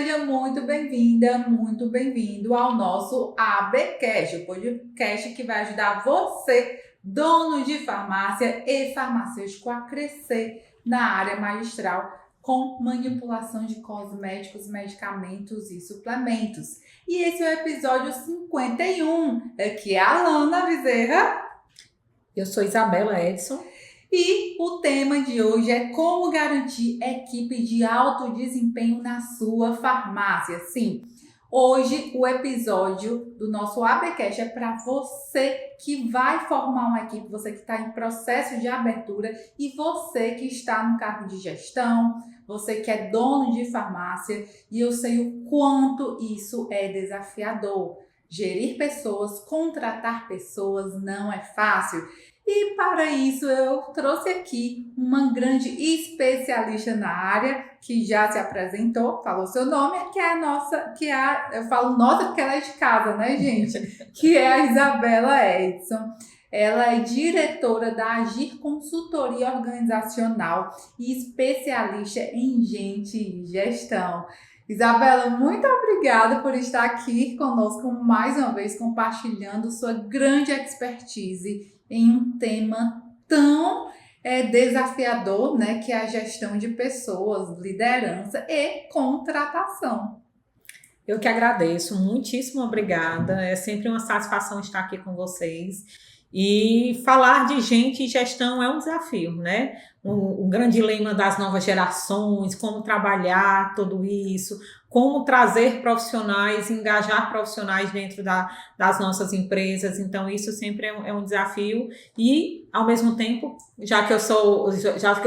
Seja muito bem-vinda, muito bem-vindo ao nosso ABcast, o podcast que vai ajudar você, dono de farmácia e farmacêutico, a crescer na área magistral com manipulação de cosméticos, medicamentos e suplementos. E esse é o episódio 51, aqui é a Alana Bezerra. Eu sou Isabela Edson. E o tema de hoje é como garantir equipe de alto desempenho na sua farmácia. Sim, hoje o episódio do nosso ABcast é para você que vai formar uma equipe, você que está em processo de abertura e você que está no cargo de gestão, você que é dono de farmácia, e eu sei o quanto isso é desafiador. Gerir pessoas, contratar pessoas não é fácil. E para isso eu trouxe aqui uma grande especialista na área, que já se apresentou, falou seu nome, que é a nossa, eu falo nossa porque ela é de casa, né, gente? Que é a Isabela Edson. Ela é diretora da Agir Consultoria Organizacional e especialista em gente e gestão. Isabela, muito obrigada por estar aqui conosco mais uma vez, compartilhando sua grande expertise em um tema tão desafiador, né, que é a gestão de pessoas, liderança e contratação. Eu que agradeço, muitíssimo obrigada. É sempre uma satisfação estar aqui com vocês. E falar de gente e gestão é um desafio, né? O grande lema das novas gerações, como trabalhar tudo isso, como trazer profissionais, engajar profissionais dentro das nossas empresas. Então, isso sempre é um desafio. E, ao mesmo tempo, já que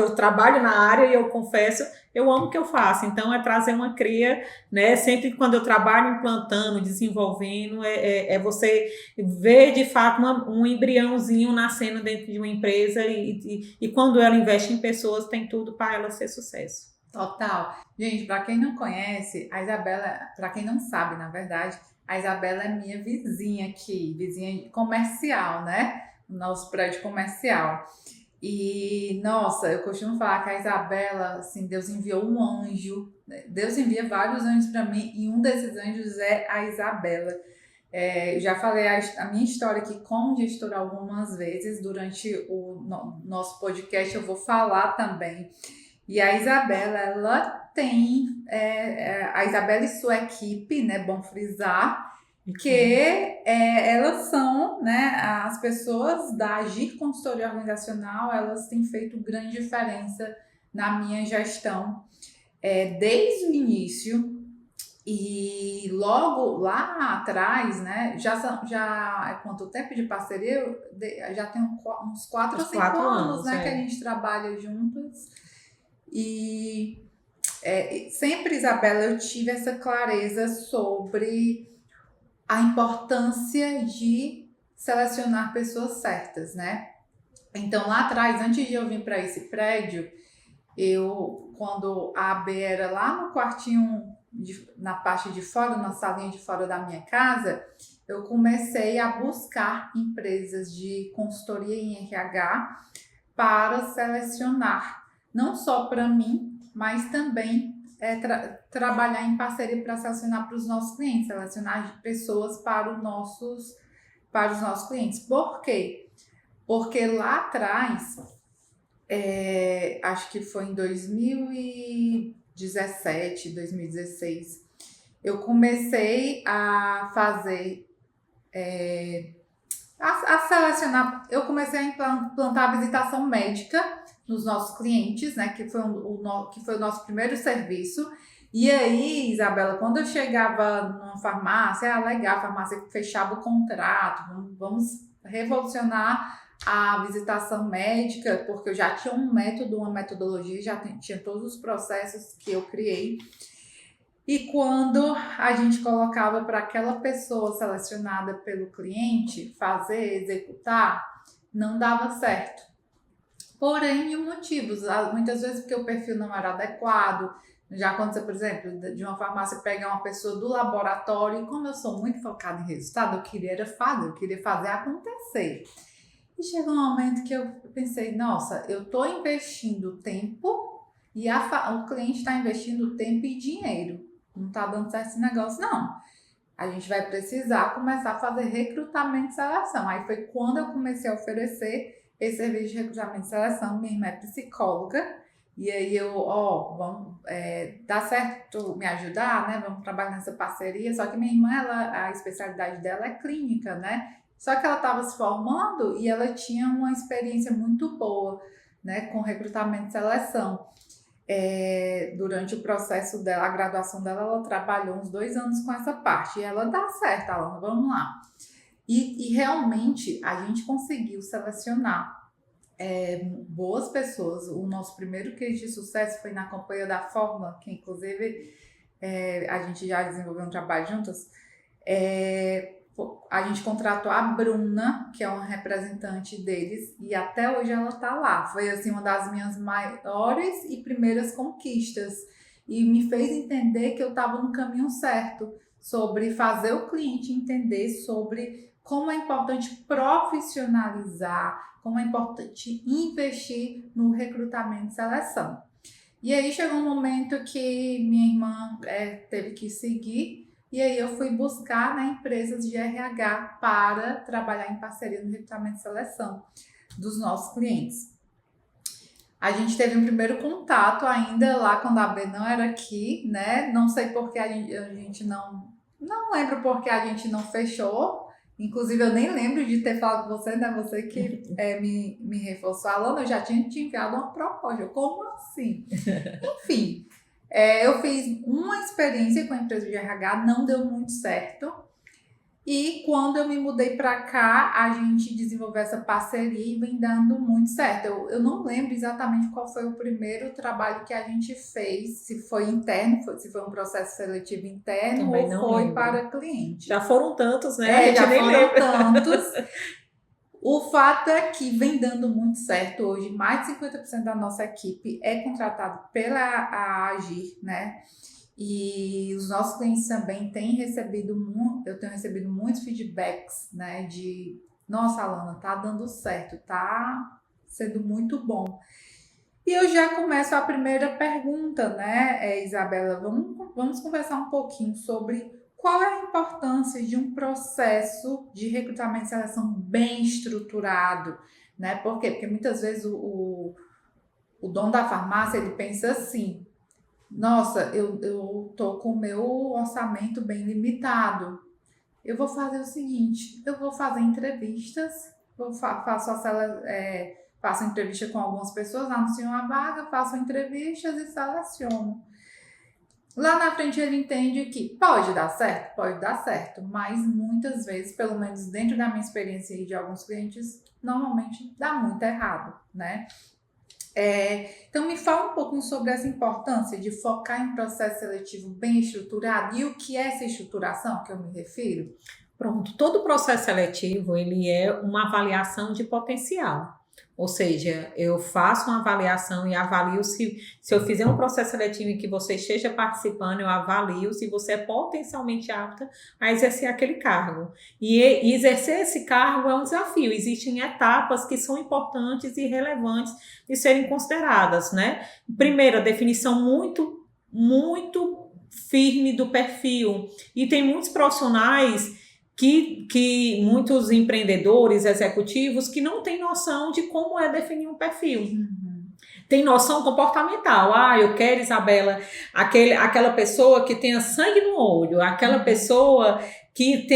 eu trabalho na área, e eu confesso, eu amo o que eu faço. Então, é trazer uma cria, né? Sempre quando eu trabalho implantando, desenvolvendo, é você ver de fato um embriãozinho nascendo dentro de uma empresa e quando ela investe em pessoas, tem tudo para ela ser sucesso. Total. Gente, para quem não conhece, a Isabela, para quem não sabe, na verdade, a Isabela é minha vizinha aqui, vizinha comercial, né? Nosso prédio comercial. E, nossa, eu costumo falar que a Isabela, assim, Deus enviou um anjo, né? Deus envia vários anjos para mim e um desses anjos é a Isabela. Já falei a minha história aqui como gestora algumas vezes, durante o nosso podcast eu vou falar também. E a Isabela, ela tem, a Isabela e sua equipe, né, bom frisar, que elas são, né, as pessoas da Agir Consultoria Organizacional, elas têm feito grande diferença na minha gestão desde o início. E logo lá atrás, né, já é quanto tempo de parceria? Já tem uns 4 ou 5 anos, né, que a gente trabalha juntas. E sempre, Isabela, eu tive essa clareza sobre a importância de selecionar pessoas certas, né? Então, lá atrás, antes de eu vir para esse prédio, quando a AB era lá no quartinho, na parte de fora, na salinha de fora da minha casa, eu comecei a buscar empresas de consultoria em RH para selecionar, não só para mim, mas também trabalhar em parceria para selecionar para os nossos clientes, selecionar pessoas para os nossos clientes. Por quê? Porque lá atrás, acho que foi em 2017, 2016, eu comecei a fazer, a selecionar, eu comecei a implantar a visitação médica nos nossos clientes, né, que foi o nosso primeiro serviço. E aí, Isabela, quando eu chegava numa farmácia, legal, a farmácia fechava o contrato, vamos revolucionar a visitação médica, porque eu já tinha um método, uma metodologia, já tinha todos os processos que eu criei. E quando a gente colocava para aquela pessoa selecionada pelo cliente fazer, executar, não dava certo. Porém, mil motivos. Muitas vezes porque o perfil não era adequado. Já aconteceu, por exemplo, de uma farmácia pegar uma pessoa do laboratório, e como eu sou muito focada em resultado, eu queria fazer acontecer. E chegou um momento que eu pensei, nossa, eu estou investindo tempo e o cliente está investindo tempo e dinheiro. não tá dando certo esse negócio, não. A gente vai precisar começar a fazer recrutamento e seleção. Aí foi quando eu comecei a oferecer esse serviço de recrutamento e seleção. Minha irmã é psicóloga, e aí vamos, dá certo me ajudar, né? Vamos trabalhar nessa parceria. Só que minha irmã, a especialidade dela é clínica, né? Só que ela estava se formando e ela tinha uma experiência muito boa, né, com recrutamento e seleção. Durante o processo dela, a graduação dela, ela trabalhou uns 2 anos com essa parte. E ela dá certo, Alana, vamos lá. E realmente a gente conseguiu selecionar boas pessoas. O nosso primeiro case de sucesso foi na Companhia da Fórmula, que inclusive a gente já desenvolveu um trabalho juntas. A gente contratou a Bruna, que é uma representante deles, e até hoje ela tá lá. Foi assim uma das minhas maiores e primeiras conquistas, e me fez entender que eu estava no caminho certo, sobre fazer o cliente entender sobre como é importante profissionalizar, como é importante investir no recrutamento e seleção. E aí chegou um momento que minha irmã teve que seguir. E aí eu fui buscar, né, empresas de RH para trabalhar em parceria no recrutamento e seleção dos nossos clientes. A gente teve um primeiro contato ainda lá quando a B não era aqui, né? Não sei por que a gente não lembro por que a gente não fechou. Inclusive eu nem lembro de ter falado com você, né? Você que me reforçou. Alana, eu já tinha te enviado uma proposta. Como assim? Enfim. Eu fiz uma experiência com a empresa de RH, não deu muito certo. E quando eu me mudei para cá, a gente desenvolveu essa parceria e vem dando muito certo. Eu não lembro exatamente qual foi o primeiro trabalho que a gente fez, se foi interno, se foi um processo seletivo interno Também ou foi lembro. para cliente. Já foram tantos, né? Já foram tantos. O fato é que vem dando muito certo hoje. Mais de 50% da nossa equipe é contratado pela Agir, né? E os nossos clientes também têm recebido eu tenho recebido muitos feedbacks, né? Nossa, Alana, tá dando certo, tá sendo muito bom. E eu já começo a primeira pergunta, né, Isabela? Vamos conversar um pouquinho sobre qual é a importância de um processo de recrutamento e seleção bem estruturado, né? Por quê? Porque muitas vezes o dono da farmácia, ele pensa assim: nossa, eu tô com o meu orçamento bem limitado. Eu vou fazer o seguinte, eu vou fazer entrevistas, faço entrevista com algumas pessoas, anuncio uma vaga, faço entrevistas e seleciono. Lá na frente ele entende que pode dar certo, mas muitas vezes, pelo menos dentro da minha experiência e de alguns clientes, normalmente dá muito errado, né? Então me fala um pouquinho sobre essa importância de focar em processo seletivo bem estruturado e o que é essa estruturação que eu me refiro? Pronto, todo processo seletivo ele é uma avaliação de potencial. Ou seja, eu faço uma avaliação e avalio se eu fizer um processo seletivo em que você esteja participando, eu avalio se você é potencialmente apta a exercer aquele cargo. E exercer esse cargo é um desafio. Existem etapas que são importantes e relevantes de serem consideradas, né? Primeiro, a definição muito, muito firme do perfil. E tem muitos profissionais que muitos empreendedores, executivos, que não têm noção de como é definir um perfil. Tem noção comportamental. Eu quero, Isabela, aquela pessoa que tenha sangue no olho, aquela pessoa que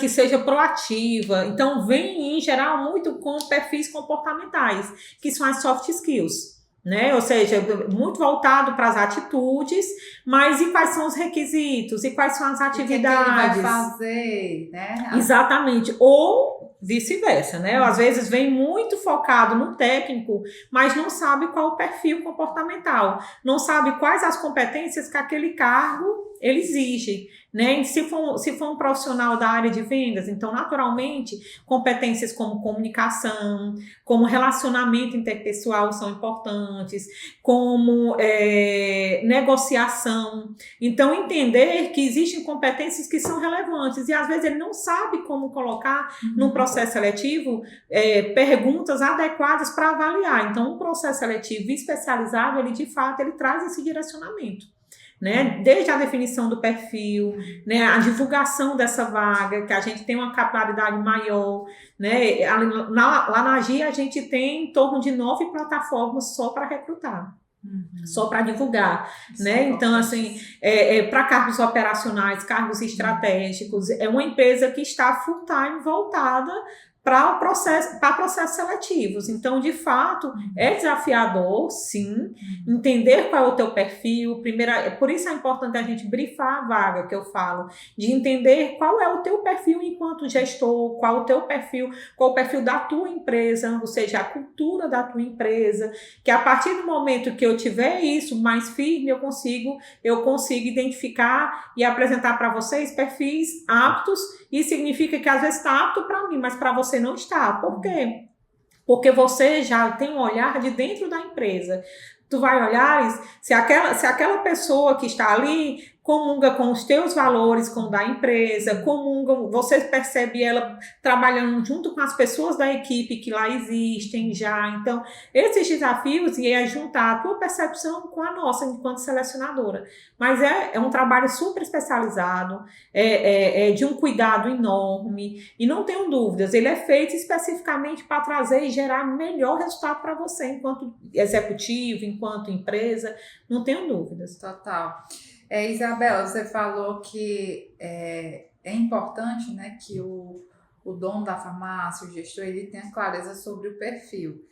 seja proativa. Então, vem, em geral, muito com perfis comportamentais, que são as soft skills. Né? Ou seja, muito voltado para as atitudes, mas e quais são os requisitos? E quais são as atividades? O que ele vai fazer, né? Exatamente. Ou vice-versa, né? Às vezes vem muito focado no técnico, mas não sabe qual o perfil comportamental, não sabe quais as competências que aquele cargo ele exige, né? Se for um profissional da área de vendas, então naturalmente competências como comunicação, como relacionamento interpessoal são importantes, como negociação. Então entender que existem competências que são relevantes e às vezes ele não sabe como colocar no processo seletivo perguntas adequadas para avaliar. Então um processo seletivo especializado, ele de fato ele traz esse direcionamento. né? Desde a definição do perfil, né? A divulgação dessa vaga, que a gente tem uma capilaridade maior, né? Lá na AGI a gente tem em torno de 9 plataformas só para recrutar. Só para divulgar, né? Então, assim, para cargos operacionais, cargos estratégicos, é uma empresa que está full time voltada para processos seletivos. Então, de fato, é desafiador, sim, entender qual é o teu perfil. Por isso é importante a gente brifar a vaga, que eu falo, de entender qual é o teu perfil enquanto gestor, qual o perfil da tua empresa, ou seja, a cultura da tua empresa, que a partir do momento que eu tiver isso mais firme, eu consigo identificar e apresentar para vocês perfis aptos, e significa que às vezes está apto para mim, mas para você não está. Por quê? Porque você já tem um olhar de dentro da empresa. Tu vai olhar se aquela pessoa que está ali comunga com os teus valores, com o da empresa, você percebe ela trabalhando junto com as pessoas da equipe que lá existem já. Então, esses desafios é juntar a tua percepção com a nossa enquanto selecionadora. Mas é um trabalho super especializado, de um cuidado enorme, e não tenho dúvidas, ele é feito especificamente para trazer e gerar melhor resultado para você enquanto executivo, enquanto empresa, não tenho dúvidas. Total. Isabela, você falou que é importante, né, que o dono da farmácia, o gestor, ele tenha clareza sobre o perfil.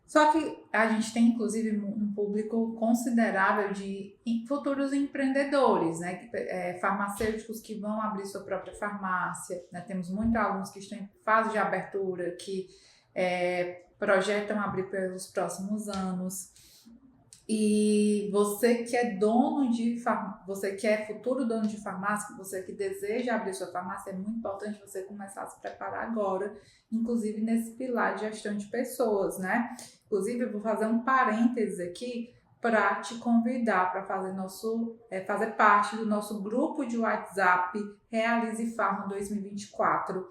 Só que a gente tem, inclusive, um público considerável de futuros empreendedores, né, farmacêuticos que vão abrir sua própria farmácia, né? Temos muitos alunos que estão em fase de abertura, que projetam abrir pelos próximos anos. E você que é você que é futuro dono de farmácia, você que deseja abrir sua farmácia, é muito importante você começar a se preparar agora, inclusive nesse pilar de gestão de pessoas, né? Inclusive, eu vou fazer um parênteses aqui para te convidar para fazer parte do nosso grupo de WhatsApp Realize Farma 2024.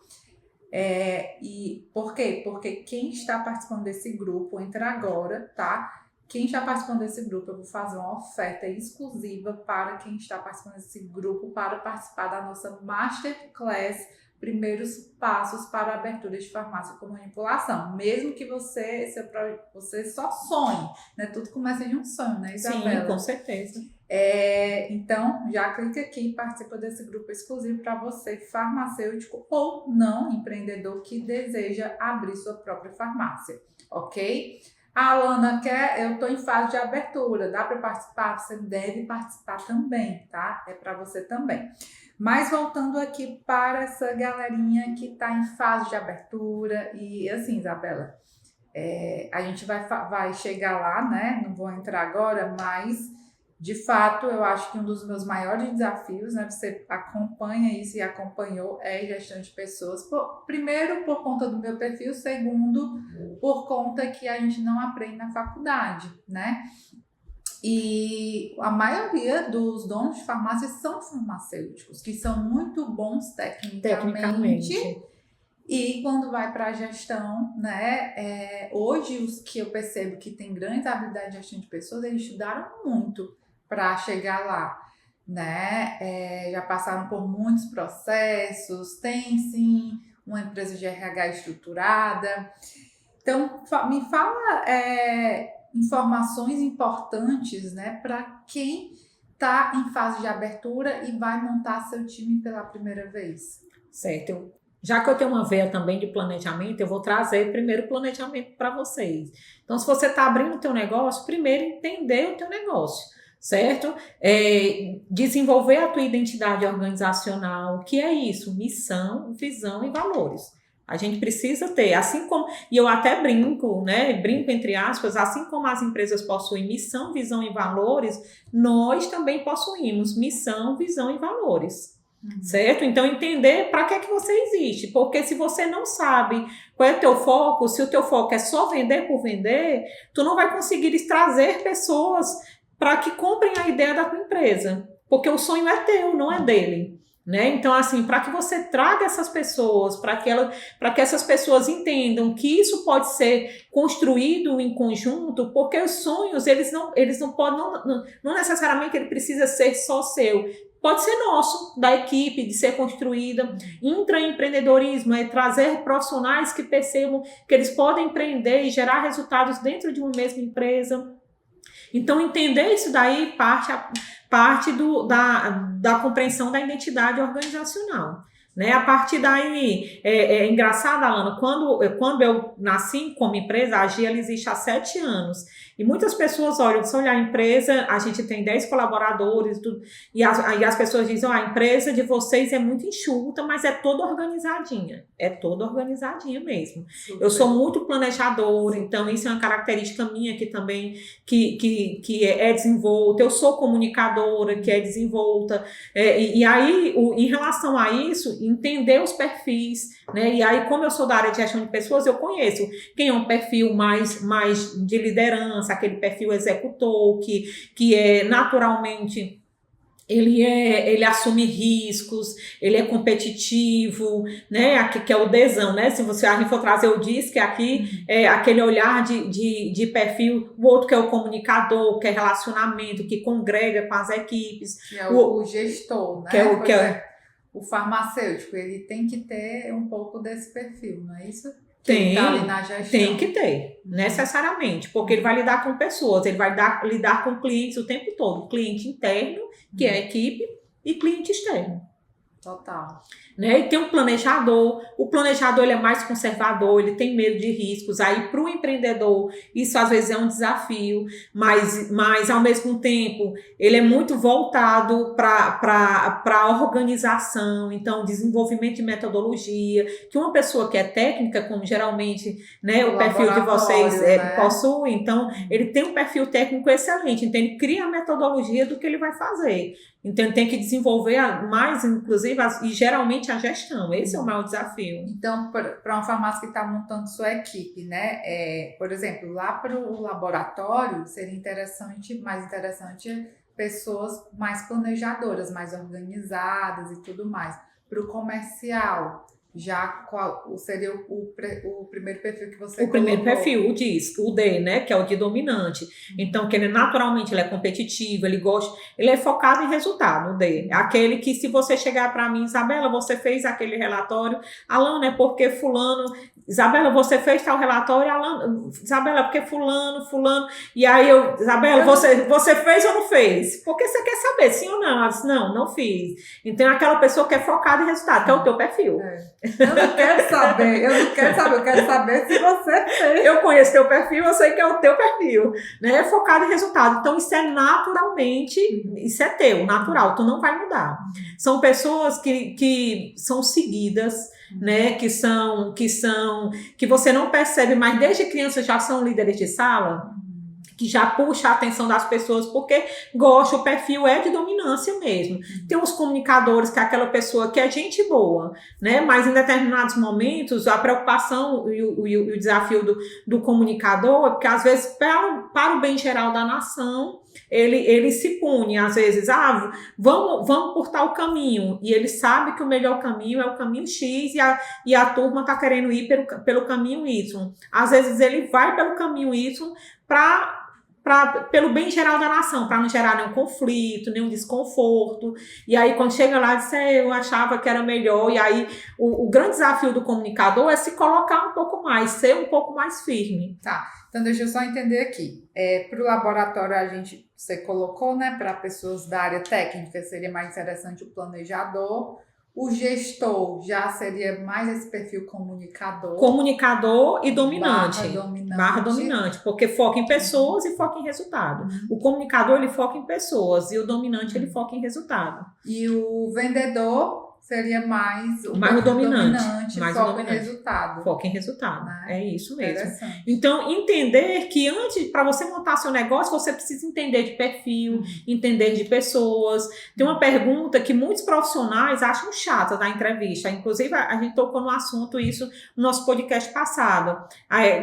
E por quê? Porque quem está participando desse grupo, entra agora, tá? Quem está participando desse grupo, eu vou fazer uma oferta exclusiva para quem está participando desse grupo para participar da nossa Masterclass Primeiros Passos para a Abertura de Farmácia com Manipulação. Mesmo que você só sonhe, né? Tudo começa de um sonho, né, Isabela? Sim, com certeza. Então, já clica aqui e participa desse grupo exclusivo para você, farmacêutico ou não empreendedor que deseja abrir sua própria farmácia, ok? A Alana eu estou em fase de abertura, dá para participar? Você deve participar também, tá? É para você também. Mas voltando aqui para essa galerinha que está em fase de abertura, e assim, Isabela, a gente vai chegar lá, né? Não vou entrar agora, mas de fato eu acho que um dos meus maiores desafios, né? Você acompanha isso e acompanhou, é gestão de pessoas. Primeiro, por conta do meu perfil, segundo, por conta que a gente não aprende na faculdade, né? E a maioria dos donos de farmácia são farmacêuticos, que são muito bons tecnicamente. E quando vai para a gestão, né? Hoje, os que eu percebo que têm grande habilidade de gestão de pessoas, eles estudaram muito para chegar lá, né? Já passaram por muitos processos, tem sim uma empresa de RH estruturada. Então, me fala informações importantes, né, para quem está em fase de abertura e vai montar seu time pela primeira vez. Certo. Já que eu tenho uma veia também de planejamento, eu vou trazer primeiro o planejamento para vocês. Então, se você está abrindo o teu negócio, primeiro entender o teu negócio, certo? Desenvolver a tua identidade organizacional, que é isso, missão, visão e valores. A gente precisa ter, assim como, e eu até brinco, né? Brinco entre aspas, assim como as empresas possuem missão, visão e valores, nós também possuímos missão, visão e valores. Certo? Então, entender para que você existe. Porque se você não sabe qual é o teu foco, se o teu foco é só vender por vender, tu não vai conseguir trazer pessoas para que comprem a ideia da tua empresa. Porque o sonho é teu, não é dele. Né? Então, assim, para que você traga essas pessoas, para que essas pessoas entendam que isso pode ser construído em conjunto, porque os sonhos, eles não podem, não necessariamente ele precisa ser só seu. Pode ser nosso, da equipe, de ser construída. Intraempreendedorismo é trazer profissionais que percebam que eles podem empreender e gerar resultados dentro de uma mesma empresa. Então, entender isso daí parte da compreensão da identidade organizacional. Né? A partir daí, é engraçado, Alana, quando eu nasci como empresa, a Gia existe há 7 anos. E muitas pessoas olham, se olhar a empresa, a gente tem 10 colaboradores, e as pessoas dizem, a empresa de vocês é muito enxuta, mas é toda organizadinha. É toda organizadinha mesmo. Super. Eu sou muito planejadora, então isso é uma característica minha que também que é desenvolta. Eu sou comunicadora, que é desenvolta. E aí, em relação a isso, entender os perfis, né? E aí, como eu sou da área de gestão de pessoas, eu conheço quem é um perfil mais de liderança, aquele perfil executor, que é naturalmente ele assume riscos, ele é competitivo, né? Aqui, que é o Dzão, né? Se a gente for trazer o DIS, que aqui é aquele olhar de perfil, o outro que é o comunicador, que é relacionamento, que congrega com as equipes. Que é o gestor, né? Que é o farmacêutico, ele tem que ter um pouco desse perfil, não é isso? Tem, tá ali na gestão. Tem que ter, necessariamente, porque ele vai lidar com pessoas, ele vai lidar com clientes o tempo todo, cliente interno, que é a equipe, e cliente externo. Total. Né? E tem um planejador, o planejador ele é mais conservador, ele tem medo de riscos, aí para o empreendedor isso às vezes é um desafio, mas ao mesmo tempo ele é muito voltado para a organização, então desenvolvimento de metodologia, que uma pessoa que é técnica, como geralmente, né, o perfil de vocês possui, então ele tem um perfil técnico excelente, então ele cria a metodologia do que ele vai fazer. Então, tem que desenvolver mais, inclusive, e geralmente a gestão. Esse é o maior desafio. Então, para uma farmácia que está montando sua equipe, né? Por exemplo, lá para o laboratório, seria mais interessante pessoas mais planejadoras, mais organizadas e tudo mais. Para o comercial, já qual seria o primeiro perfil que você colocou? Primeiro perfil, o D, né, que é o de dominante. Então, que ele naturalmente ele é competitivo, ele gosta, ele é focado em resultado, o D. Aquele que se você chegar para mim, Isabela, você fez aquele relatório, Alana, é porque fulano, Isabela, você fez tal relatório, Alana, Isabela, é porque fulano, e aí Isabela, você fez ou não fez? Porque você quer saber, sim ou não? Ela disse, não fiz. Então, é aquela pessoa que é focada em resultado, que é o teu perfil. Eu não quero saber, eu quero saber se você fez. Eu conheço teu perfil, eu sei que é o teu perfil, né? É focado em resultado. Então, isso é naturalmente, isso é teu, natural, tu não vai mudar. São pessoas que são seguidas, né? Que você não percebe, mas desde criança já são líderes de sala, que já puxa a atenção das pessoas, porque gosta, o perfil é de dominância mesmo. Tem os comunicadores, que é aquela pessoa que é gente boa, né? Mas em determinados momentos, a preocupação e o desafio do comunicador é porque, às vezes, para o bem geral da nação, ele se pune, às vezes, vamos por tal caminho, e ele sabe que o melhor caminho é o caminho X e a turma está querendo ir pelo caminho Y. Às vezes ele vai pelo caminho Y pelo bem geral da nação, para não gerar nenhum conflito, nenhum desconforto. E aí, quando chega lá, diz, eu achava que era melhor. E aí, o grande desafio do comunicador é se colocar um pouco mais, ser um pouco mais firme. Tá, então deixa eu só entender aqui. Para o laboratório, você colocou, né, para pessoas da área técnica, seria mais interessante o planejador. O gestor já seria mais esse perfil comunicador. Comunicador e dominante. Barra dominante, porque foca em pessoas e foca em resultado. O comunicador, ele foca em pessoas e o dominante, ele foca em resultado. E o vendedor seria mais o dominante, mais foca em resultado. Foca em resultado, né? É isso mesmo. Então, entender que antes, para você montar seu negócio, você precisa entender de perfil, entender de pessoas. Tem uma pergunta que muitos profissionais acham chata da entrevista, inclusive a gente tocou no assunto isso no nosso podcast passado.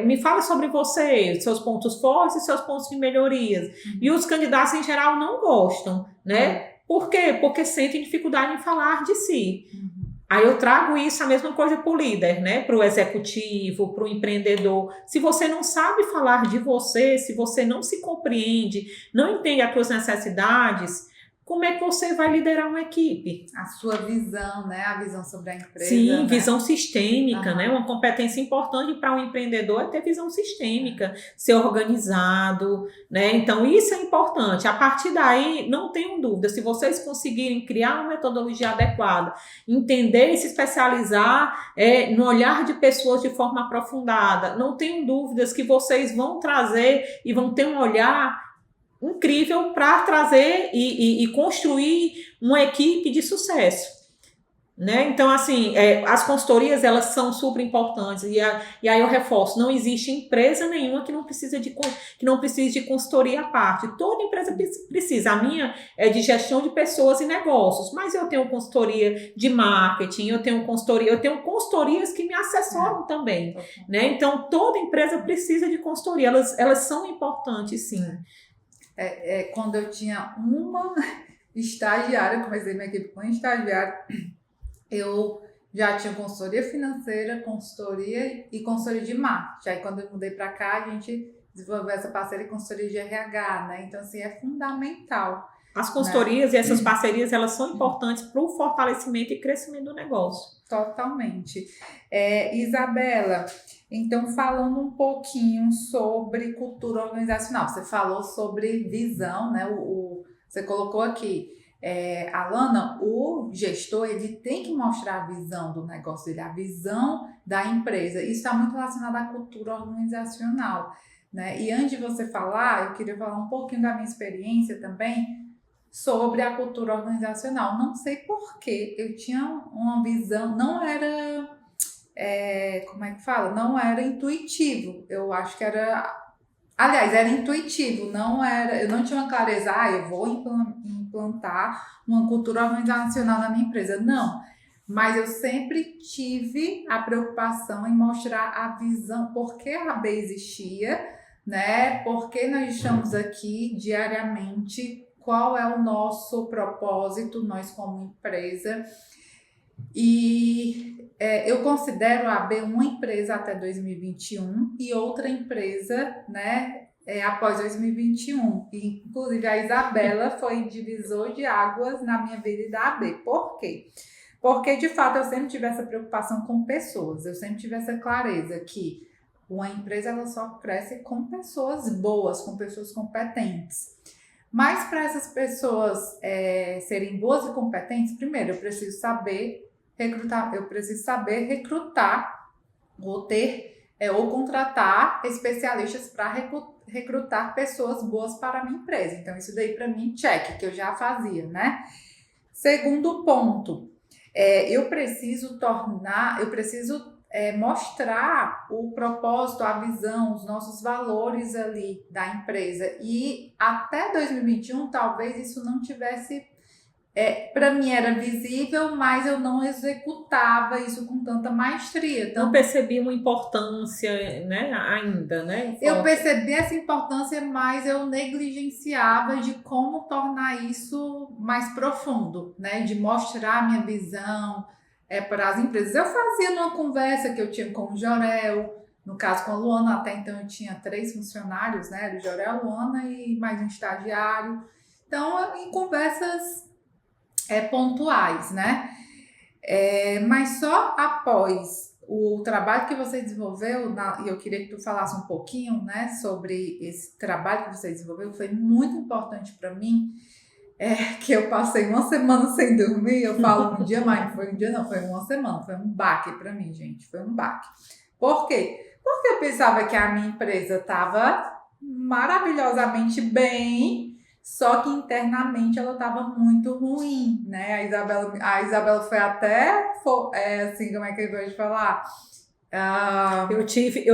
Me fala sobre você, seus pontos fortes e seus pontos de melhorias. E os candidatos, em geral, não gostam, né? Por quê? Porque sentem dificuldade em falar de si. Aí eu trago isso, a mesma coisa para o líder, né? Para o executivo, para o empreendedor. Se você não sabe falar de você, se você não se compreende, não entende as suas necessidades, como é que você vai liderar uma equipe? A sua visão, né? A visão sobre a empresa. Sim, né? visão sistêmica, né? Uma competência importante para um empreendedor é ter visão sistêmica, ser organizado, né? Então, isso é importante. A partir daí, não tenham dúvida, se vocês conseguirem criar uma metodologia adequada, entender e se especializar no olhar de pessoas de forma aprofundada, não tenham dúvidas que vocês vão trazer e vão ter um olhar incrível para trazer e construir uma equipe de sucesso. Né? Então, assim, as consultorias, elas são super importantes, e aí eu reforço, não existe empresa nenhuma que não precise de consultoria à parte. Toda empresa precisa. A minha é de gestão de pessoas e negócios, mas eu tenho consultoria de marketing, eu tenho consultorias que me assessoram também, né? Então, toda empresa precisa de consultoria, elas são importantes, sim. Quando eu tinha uma estagiária, comecei minha equipe com estagiária, eu já tinha consultoria financeira, consultoria e consultoria de marketing. Aí quando eu mudei para cá, a gente desenvolveu essa parceria de consultoria de RH, né? Então, assim, é fundamental. As consultorias, né? E essas parcerias, elas são importantes para o fortalecimento e crescimento do negócio. Totalmente. Isabela, então falando um pouquinho sobre cultura organizacional, você falou sobre visão, né? Você colocou aqui, Alana, o gestor, ele tem que mostrar a visão do negócio dele, a visão da empresa. Isso está muito relacionado à cultura organizacional, né? E antes de você falar, eu queria falar um pouquinho da minha experiência também sobre a cultura organizacional. Não sei porquê, eu tinha uma visão, não era, como é que fala? Não era intuitivo, eu acho que era... Aliás, era intuitivo, eu não tinha uma clareza, eu vou implantar uma cultura organizacional na minha empresa. Não, mas eu sempre tive a preocupação em mostrar a visão, por que a AB existia, né? Por que nós estamos aqui diariamente, qual é o nosso propósito, nós como empresa. E eu considero a AB uma empresa até 2021 e outra empresa, né, após 2021. E, inclusive, a Isabela foi divisor de águas na minha vida e da AB. Por quê? Porque, de fato, eu sempre tive essa preocupação com pessoas. Eu sempre tive essa clareza que uma empresa ela só cresce com pessoas boas, com pessoas competentes. Mas para essas pessoas serem boas e competentes, primeiro eu preciso saber recrutar ou ou contratar especialistas para recrutar pessoas boas para a minha empresa. Então, isso daí para mim, check, que eu já fazia, né? Segundo ponto, eu preciso mostrar o propósito, a visão, os nossos valores ali da empresa. E até 2021, talvez isso não tivesse... para mim era visível, mas eu não executava isso com tanta maestria. Então, não percebi uma importância, né, ainda, né? Eu percebi essa importância, mas eu negligenciava de como tornar isso mais profundo, né? De mostrar a minha visão para as empresas. Eu fazia numa conversa que eu tinha com o Jorel, no caso com a Luana, até então eu tinha 3 funcionários, né? O Jorel, a Luana e mais um estagiário. Então, em conversas pontuais, né? Mas só após o trabalho que você desenvolveu, e eu queria que tu falasse um pouquinho, né, sobre esse trabalho que você desenvolveu, foi muito importante para mim, que eu passei uma semana sem dormir, eu falo um dia, mas não foi um dia não, foi uma semana, foi um baque para mim, gente, foi um baque. Por quê? Porque eu pensava que a minha empresa estava maravilhosamente bem, só que internamente ela estava muito ruim, né? A Isabela foi até, assim, como é que eu vou te falar? Eu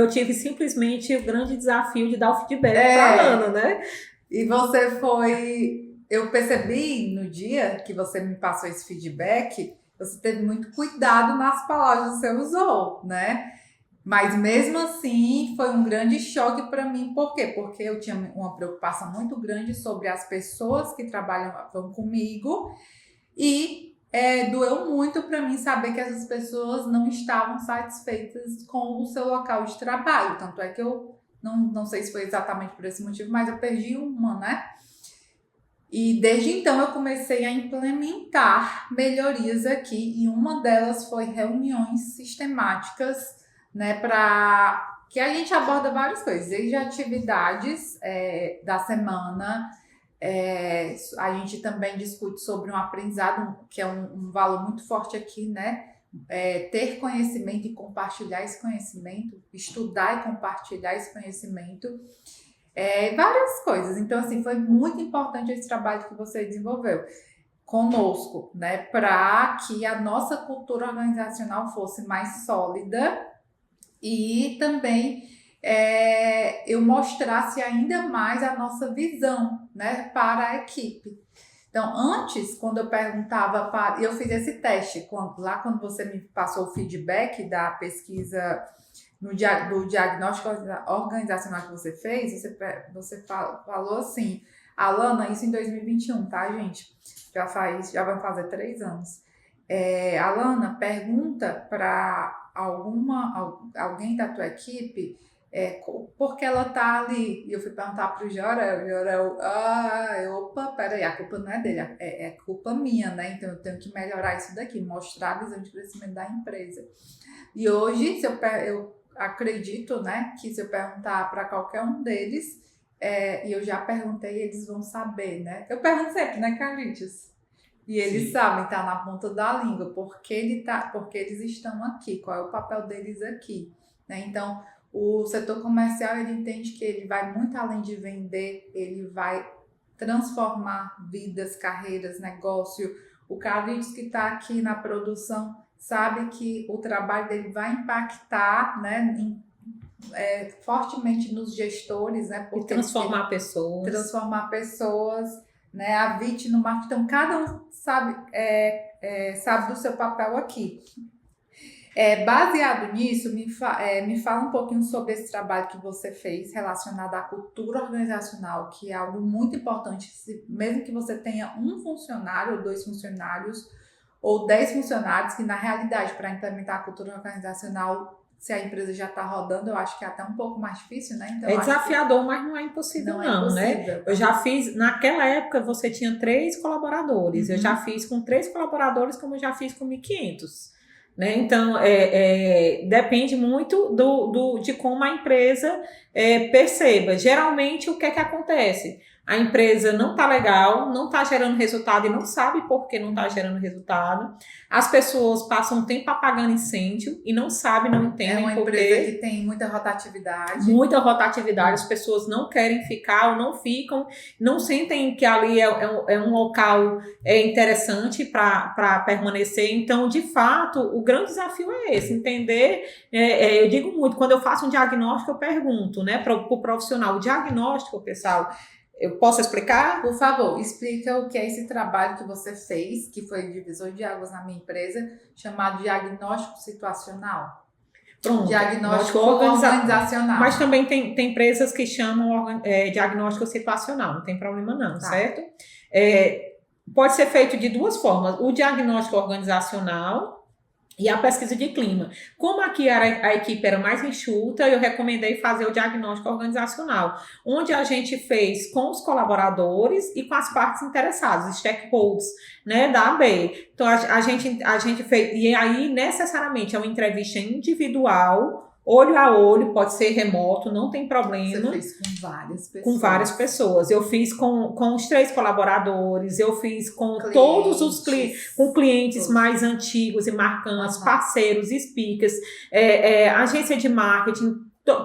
tive simplesmente o grande desafio de dar o feedback para a Ana, né? E você foi... Eu percebi no dia que você me passou esse feedback, você teve muito cuidado nas palavras que você usou, né? Mas mesmo assim foi um grande choque para mim. Por quê? Porque eu tinha uma preocupação muito grande sobre as pessoas que trabalhavam comigo e doeu muito para mim saber que essas pessoas não estavam satisfeitas com o seu local de trabalho. Tanto é que eu não sei se foi exatamente por esse motivo, mas eu perdi uma, né? E desde então eu comecei a implementar melhorias aqui e uma delas foi reuniões sistemáticas, né, para que a gente aborda várias coisas, desde atividades da semana, a gente também discute sobre um aprendizado, que é um valor muito forte aqui, né? Ter conhecimento e compartilhar esse conhecimento, estudar e compartilhar esse conhecimento. Várias coisas. Então, assim, foi muito importante esse trabalho que você desenvolveu conosco, né? Para que a nossa cultura organizacional fosse mais sólida e também eu mostrasse ainda mais a nossa visão, né? Para a equipe. Então, antes, quando eu perguntava eu fiz esse teste, quando você me passou o feedback da pesquisa do diagnóstico organizacional que você fez, você falou assim, Alana, isso em 2021, tá, gente? Já vai fazer 3 anos. Alana, pergunta para alguém da tua equipe por que ela tá ali. E eu fui perguntar pro Jorel, opa, peraí, a culpa não é dele, é culpa minha, né? Então eu tenho que melhorar isso daqui, mostrar a visão de crescimento da empresa. E hoje, se eu acredito, né, que se eu perguntar para qualquer um deles, e eu já perguntei, eles vão saber, né? Eu pergunto sempre, né, Carlitos? E eles Sim. sabem, tá na ponta da língua, porque eles estão aqui, qual é o papel deles aqui, né? Então, o setor comercial, ele entende que ele vai muito além de vender, ele vai transformar vidas, carreiras, negócio. O Carlitos que está aqui na produção sabe que o trabalho dele vai impactar, né, fortemente nos gestores, né? Porque transformar pessoas, né? A VIT no marketing. Então, cada um sabe do seu papel aqui. Baseado nisso, me fala um pouquinho sobre esse trabalho que você fez relacionado à cultura organizacional, que é algo muito importante, mesmo que você tenha um funcionário ou 2 funcionários, ou 10 funcionários, que na realidade, para implementar a cultura organizacional, se a empresa já está rodando, eu acho que é até um pouco mais difícil, né? Então, é desafiador, mas não é impossível não, né? Eu já fiz, naquela época você tinha 3 colaboradores, eu já fiz com 3 colaboradores como eu já fiz com 1.500. Né? Então, depende muito de como a empresa perceba. Geralmente, o que é que acontece? A empresa não está legal, não está gerando resultado e não sabe por que não está gerando resultado. As pessoas passam um tempo apagando incêndio e não sabem, não entendem por quê. É uma empresa que tem muita rotatividade. Muita rotatividade, as pessoas não querem ficar ou não ficam, não sentem que ali é um local interessante para permanecer. Então, de fato, o grande desafio é esse, entender. Eu digo muito, quando eu faço um diagnóstico, eu pergunto, né, para o profissional, o diagnóstico, pessoal, eu posso explicar? Por favor, explica o que é esse trabalho que você fez, que foi divisor de águas na minha empresa, chamado diagnóstico situacional. Pronto, diagnóstico organizacional. Mas também tem empresas que chamam diagnóstico situacional, não tem problema não, tá. Certo? Pode ser feito de 2 formas, o diagnóstico organizacional e a pesquisa de clima. Como aqui a equipe era mais enxuta, eu recomendei fazer o diagnóstico organizacional, onde a gente fez com os colaboradores e com as partes interessadas, os stakeholders, né, da AB. Então, a gente fez, e aí, necessariamente, é uma entrevista individual, olho a olho, pode ser remoto, não tem problema. Você fez com várias pessoas. Com várias pessoas. Eu fiz com os 3 colaboradores, eu fiz com todos os clientes mais antigos e marcantes, parceiros, speakers, agência de marketing,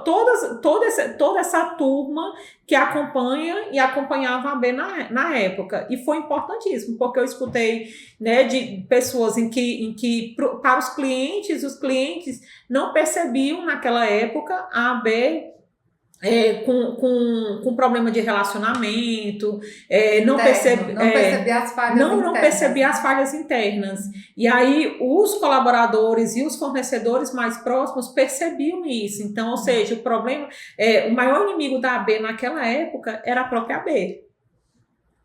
toda essa turma que acompanha e acompanhava a AB na época. E foi importantíssimo, porque eu escutei, né, de pessoas em que para os clientes não percebiam naquela época a AB com problema de relacionamento, não percebia as falhas internas. Não percebia as falhas internas. E aí os colaboradores e os fornecedores mais próximos percebiam isso. Então, ou seja, o problema, o maior inimigo da AB naquela época era a própria AB.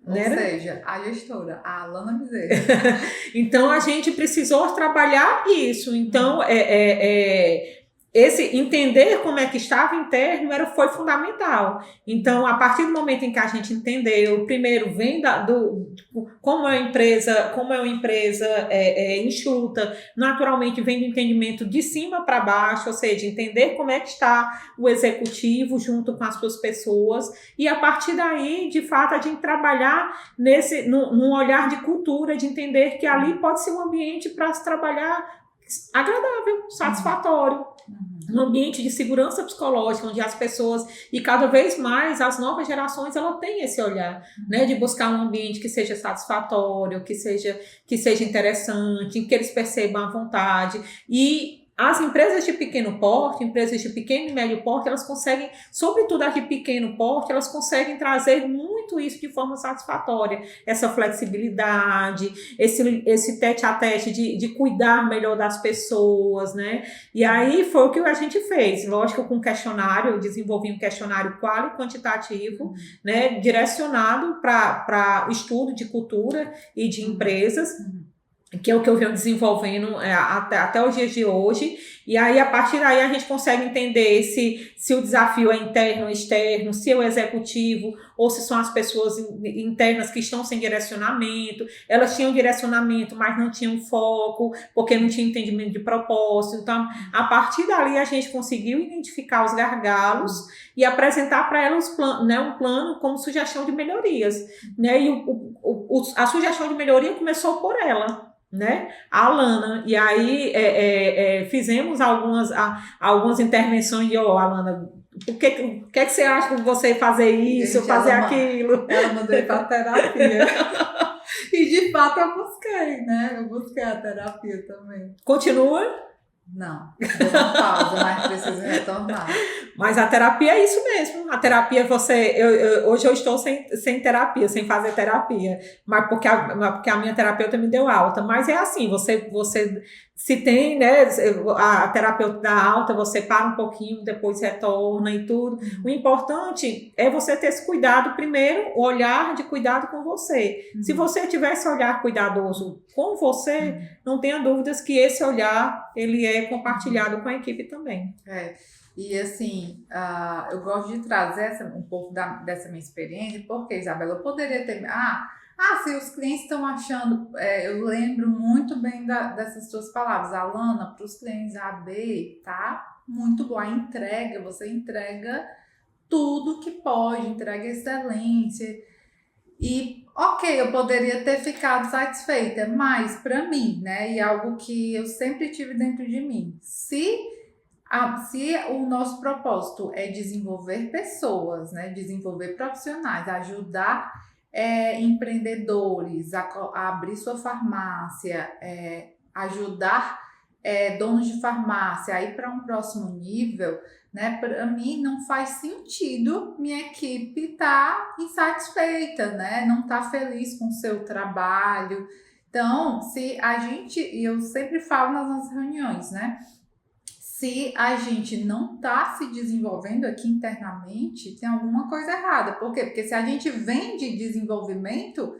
Ou seja, a gestora, a Alana Bezerra. Então, a gente precisou trabalhar isso. Então, esse entender como é que estava interno foi fundamental. Então, a partir do momento em que a gente entendeu, primeiro vem como é uma empresa enxuta, naturalmente vem do entendimento de cima para baixo, ou seja, entender como é que está o executivo junto com as suas pessoas, e a partir daí, de fato, a gente trabalhar num olhar de cultura, de entender que ali pode ser um ambiente para se trabalhar agradável, satisfatório. Um ambiente de segurança psicológica, onde as pessoas, e cada vez mais as novas gerações, ela tem esse olhar, né, de buscar um ambiente que seja satisfatório, que seja interessante, que eles percebam a vontade. E as empresas de pequeno porte, empresas de pequeno e médio porte, elas conseguem, sobretudo as de pequeno porte, elas conseguem trazer muito isso de forma satisfatória. Essa flexibilidade, esse tete-a-tete de cuidar melhor das pessoas, né? E aí foi o que a gente fez. Lógico, com questionário, eu desenvolvi um questionário quali e quantitativo, né? Direcionado para estudo de cultura e de empresas, que é o que eu venho desenvolvendo até os dias de hoje. E aí, a partir daí, a gente consegue entender se o desafio é interno ou externo, se é o executivo, ou se são as pessoas internas que estão sem direcionamento. Elas tinham direcionamento, mas não tinham foco, porque não tinham entendimento de propósito. Então, a partir dali, a gente conseguiu identificar os gargalos e apresentar para elas um plano como sugestão de melhorias, né? E a sugestão de melhoria começou por ela, né? A Alana. E aí fizemos algumas intervenções de Alana, o que você acha de você fazer isso, gente, fazer aquilo? Ela mandou para terapia. E de fato eu busquei, né? Eu busquei a terapia também. Continua? Não, deu uma pausa, mas preciso retornar. Mas a terapia é isso mesmo. A terapia, hoje eu estou sem terapia, sem fazer terapia, mas porque a minha terapeuta me deu alta. Mas é assim, você se tem, né, a terapeuta dá alta, você para um pouquinho, depois retorna e tudo. O importante é você ter esse cuidado primeiro, o olhar de cuidado com você. Se você tiver esse olhar cuidadoso com você, não tenha dúvidas que esse olhar, ele é compartilhado com a equipe também. E assim, eu gosto de trazer um pouco dessa minha experiência, porque, Isabela, eu poderia ter... se os clientes estão achando... eu lembro muito bem dessas suas palavras. Alana, para os clientes AB, tá muito boa a entrega. Você entrega tudo que pode, entrega excelência. E, ok, eu poderia ter ficado satisfeita, mas para mim, né, e algo que eu sempre tive dentro de mim, se o nosso propósito é desenvolver pessoas, né, desenvolver profissionais, ajudar empreendedores a abrir sua farmácia, ajudar donos de farmácia a ir para um próximo nível, né? Para mim não faz sentido minha equipe estar insatisfeita, né? Não estar feliz com o seu trabalho. Então, e eu sempre falo nas nossas reuniões, né? Se a gente não está se desenvolvendo aqui internamente, tem alguma coisa errada. Por quê? Porque se a gente vende desenvolvimento,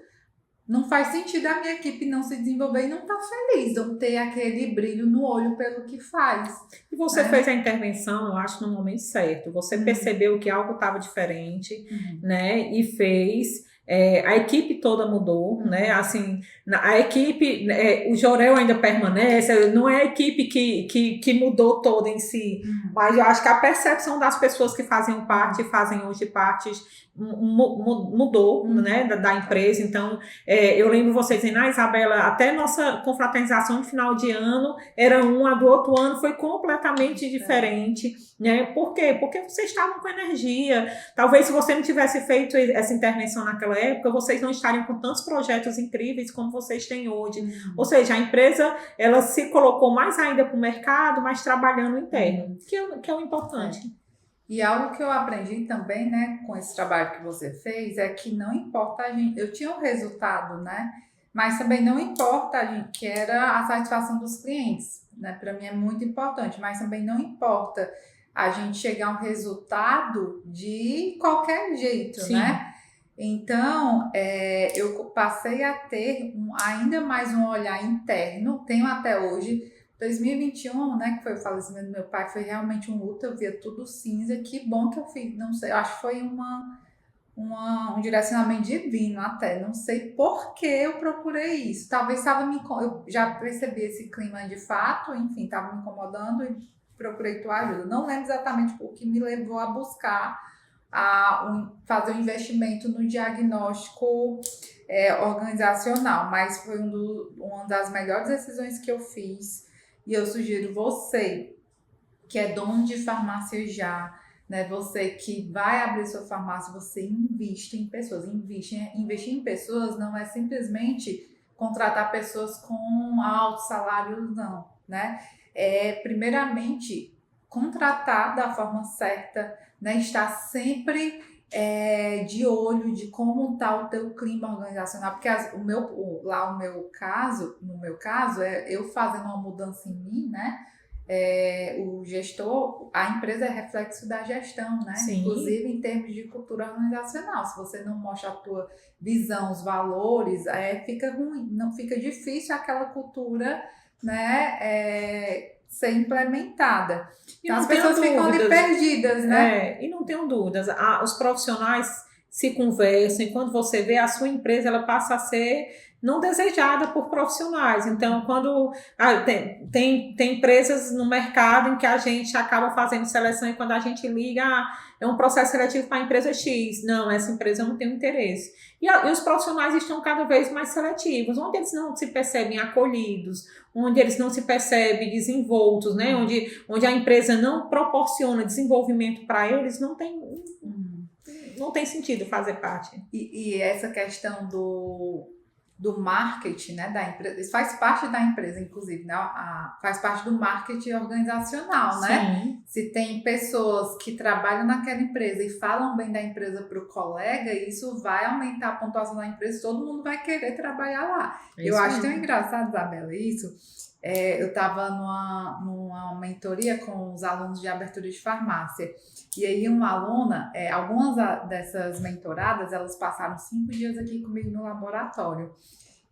não faz sentido a minha equipe não se desenvolver e não estar feliz, não ter aquele brilho no olho pelo que faz. E você fez a intervenção, eu acho, no momento certo. Você percebeu que algo estava diferente, né? E fez. A equipe toda mudou, né? Assim, a equipe, o Jorel ainda permanece, não é a equipe que mudou toda em si, mas eu acho que a percepção das pessoas que faziam parte e fazem hoje parte mudou, né, da empresa. Então, eu lembro vocês dizendo, Isabela, até nossa confraternização de final de ano era a do outro ano foi completamente diferente, né? Por quê? Porque vocês estavam com energia. Talvez se você não tivesse feito essa intervenção naquela época, vocês não estariam com tantos projetos incríveis como vocês têm hoje. Ou seja, a empresa, ela se colocou mais ainda para o mercado, mas trabalhando interno, que é o importante. E algo que eu aprendi também, né, com esse trabalho que você fez, é que não importa a gente. Eu tinha um resultado, né? Mas também não importa a gente, que era a satisfação dos clientes, né? Para mim é muito importante, mas também não importa a gente chegar a um resultado de qualquer jeito, Sim, né? Então, eu passei a ter ainda mais um olhar interno, tenho até hoje. 2021, né, que foi o falecimento do meu pai, foi realmente um luto, eu via tudo cinza. Que bom que eu fiz, não sei, eu acho que foi um direcionamento divino até, não sei por que eu procurei isso. Talvez eu já percebi esse clima de fato, enfim, estava me incomodando e procurei tua ajuda. Não lembro exatamente o que me levou a buscar fazer um investimento no diagnóstico organizacional, mas foi uma das melhores decisões que eu fiz. E eu sugiro você, que é dono de farmácia já, né? Você que vai abrir sua farmácia, você investe em pessoas. Investir em pessoas não é simplesmente contratar pessoas com altos salários, não, né? É, primeiramente, contratar da forma certa, né? Estar sempre de olho de como está o teu clima organizacional, porque no meu caso, é eu fazendo uma mudança em mim, né? O gestor, a empresa é reflexo da gestão, né? sim. Inclusive em termos de cultura organizacional. Se você não mostra a tua visão, os valores, fica ruim, não fica difícil aquela cultura, né, ser implementada. E Então as não tenho pessoas ficam ali dúvidas, perdidas, né? e não tenho dúvidas, os profissionais se conversam e quando você vê a sua empresa, ela passa a ser não desejada por profissionais. Então, quando tem empresas no mercado em que a gente acaba fazendo seleção e quando a gente liga, é um processo seletivo para a empresa X. Não, essa empresa não tem interesse. E os profissionais estão cada vez mais seletivos, onde eles não se percebem acolhidos, onde eles não se percebem desenvoltos, né? Onde a empresa não proporciona desenvolvimento para eles, não tem sentido fazer parte. E essa questão do marketing, né, da empresa, isso faz parte da empresa, inclusive, né, faz parte do marketing organizacional, né? Sim, Se tem pessoas que trabalham naquela empresa e falam bem da empresa para o colega, isso vai aumentar a pontuação da empresa, todo mundo vai querer trabalhar lá. é Eu isso acho tão mesmo. engraçado, Isabela, isso. Eu estava numa mentoria com os alunos de abertura de farmácia. E aí uma aluna, algumas dessas mentoradas, elas passaram 5 dias aqui comigo no laboratório.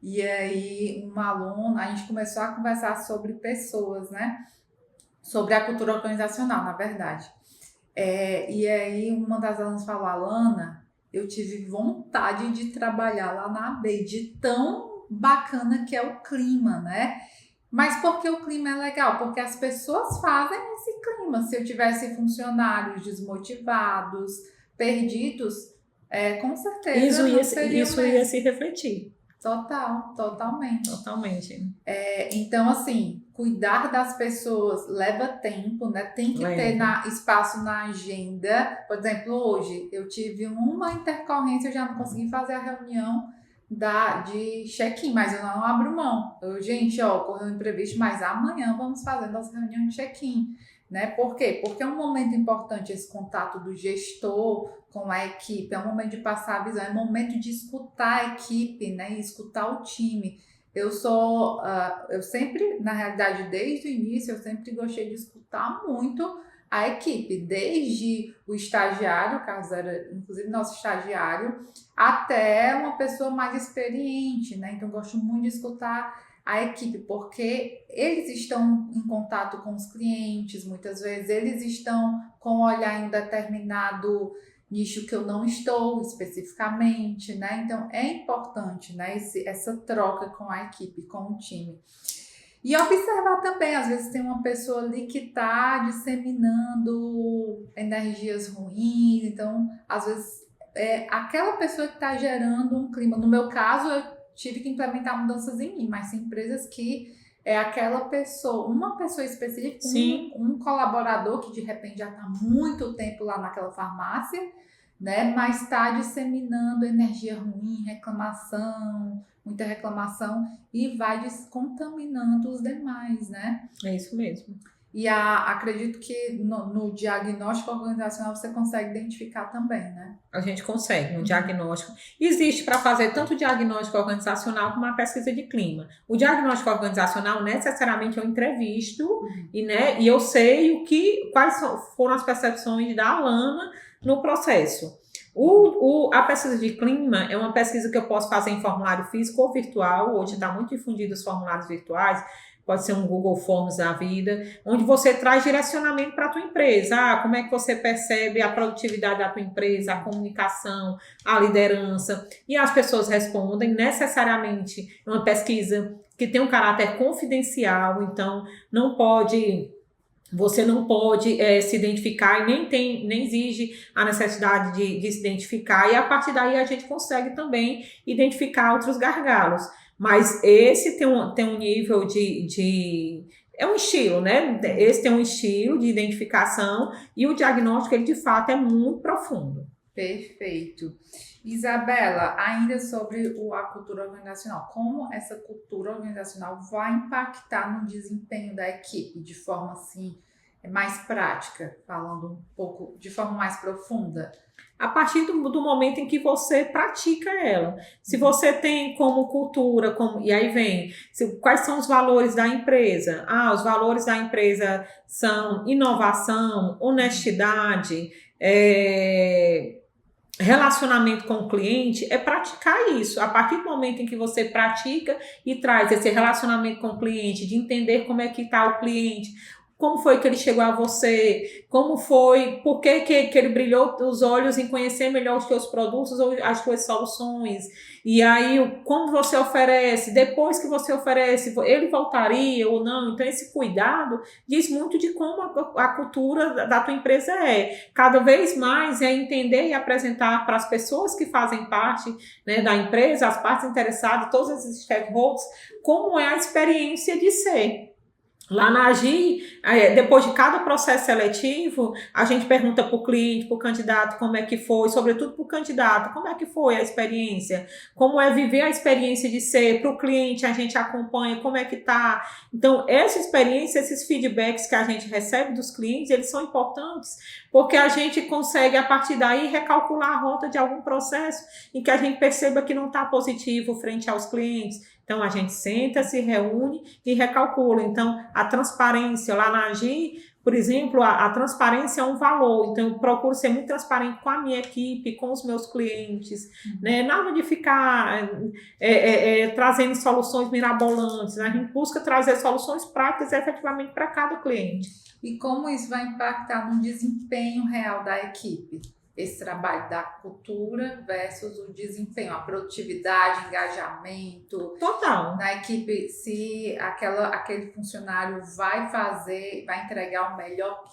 E aí uma aluna, a gente começou a conversar sobre pessoas, né? Sobre a cultura organizacional, na verdade. E aí uma das alunas falou, Alana, eu tive vontade de trabalhar lá na AB, de tão bacana que é o clima, né? Mas por que o clima é legal? Porque as pessoas fazem esse clima. Se eu tivesse funcionários desmotivados, perdidos, com certeza não seria o Isso ia mesmo. se refletir Totalmente. totalmente. Então, assim, cuidar das pessoas leva tempo, né? Tem que ter Leva. espaço na agenda. Por exemplo, hoje eu tive uma intercorrência, eu já não consegui fazer a reunião de check-in, mas eu não abro mão. Gente, ocorreu um imprevisto, mas amanhã vamos fazer nossa reunião de check-in. Né? Por quê? Porque é um momento importante esse contato do gestor com a equipe, é um momento de passar a visão, é um momento de escutar a equipe, né? E escutar o time. Eu sempre, na realidade, desde o início, eu sempre gostei de escutar muito a equipe, desde o estagiário, o Carlos era inclusive nosso estagiário, até uma pessoa mais experiente, né? Então, eu gosto muito de escutar a equipe, porque eles estão em contato com os clientes, muitas vezes eles estão com um olhar em determinado nicho que eu não estou especificamente, né? Então é importante, né, essa troca com a equipe, com o time. E observar também, às vezes tem uma pessoa ali que está disseminando energias ruins, então às vezes aquela pessoa que está gerando um clima. No meu caso, eu tive que implementar mudanças em mim, mas tem empresas que é aquela pessoa, uma pessoa específica, Sim, um colaborador que de repente já está muito tempo lá naquela farmácia, né? Mas está disseminando energia ruim, reclamação, muita reclamação e vai descontaminando os demais, né? é isso mesmo. E acredito que no diagnóstico organizacional você consegue identificar também, né? A gente consegue um diagnóstico. Existe para fazer tanto o diagnóstico organizacional como a pesquisa de clima. O diagnóstico organizacional necessariamente eu entrevisto e eu sei quais foram as percepções da Alana no processo. A pesquisa de clima é uma pesquisa que eu posso fazer em formulário físico ou virtual. Hoje está muito difundido os formulários virtuais. Pode ser um Google Forms da vida, onde você traz direcionamento para a tua empresa. Como é que você percebe a produtividade da tua empresa, a comunicação, a liderança. E as pessoas respondem. Necessariamente é uma pesquisa que tem um caráter confidencial, então você não pode se identificar e nem exige a necessidade de se identificar. E a partir daí a gente consegue também identificar outros gargalos. Mas esse tem um nível é um estilo, né? Esse tem um estilo de identificação e o diagnóstico, ele de fato é muito profundo. Perfeito. Isabela, ainda sobre a cultura organizacional, como essa cultura organizacional vai impactar no desempenho da equipe de forma assim mais prática, falando um pouco de forma mais profunda? A partir do momento em que você pratica ela. Se você tem como cultura, e aí vem, quais são os valores da empresa? Os valores da empresa são inovação, honestidade, relacionamento com o cliente, é praticar isso. A partir do momento em que você pratica e traz esse relacionamento com o cliente, de entender como é que está o cliente, como foi que ele chegou a você, como foi, por que ele brilhou os olhos em conhecer melhor os teus produtos ou as tuas soluções. E aí, como você oferece, depois que você oferece, ele voltaria ou não. Então, esse cuidado diz muito de como a cultura da tua empresa é. Cada vez mais é entender e apresentar para as pessoas que fazem parte, né, da empresa, as partes interessadas, todos esses stakeholders, como é a experiência de ser. Lá na Agi, depois de cada processo seletivo, a gente pergunta para o cliente, para o candidato, como é que foi, sobretudo para o candidato, como é que foi a experiência, como é viver a experiência de ser, para o cliente a gente acompanha, como é que está. Então, essa experiência, esses feedbacks que a gente recebe dos clientes, eles são importantes, porque a gente consegue, a partir daí, recalcular a rota de algum processo em que a gente perceba que não está positivo frente aos clientes. Então, a gente senta, se reúne e recalcula. Então, a transparência lá na Agi, por exemplo, a transparência é um valor. Então, eu procuro ser muito transparente com a minha equipe, com os meus clientes, né? Nada de ficar trazendo soluções mirabolantes. A gente busca trazer soluções práticas efetivamente para cada cliente. E como isso vai impactar no desempenho real da equipe? Esse trabalho da cultura versus o desempenho, a produtividade, engajamento. Total. Na equipe, se aquele funcionário vai entregar o melhor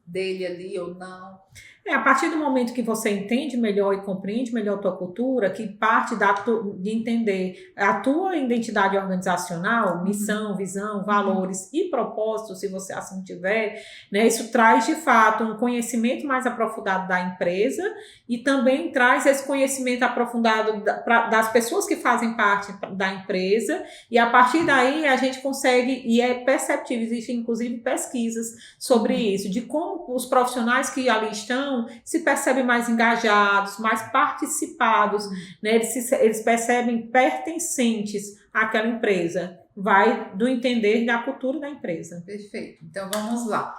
dele ali ou não. A partir do momento que você entende melhor e compreende melhor a tua cultura, que parte de entender a tua identidade organizacional, missão, visão, valores e propósito, se você assim tiver, né, isso traz de fato um conhecimento mais aprofundado da empresa e também traz esse conhecimento aprofundado das pessoas que fazem parte da empresa, e a partir daí a gente consegue, e é perceptível, existem inclusive pesquisas sobre isso, de como os profissionais que ali estão se percebem mais engajados, mais participados, né? Eles percebem pertencentes àquela empresa. Vai do entender da cultura da empresa. Perfeito. Então, vamos lá.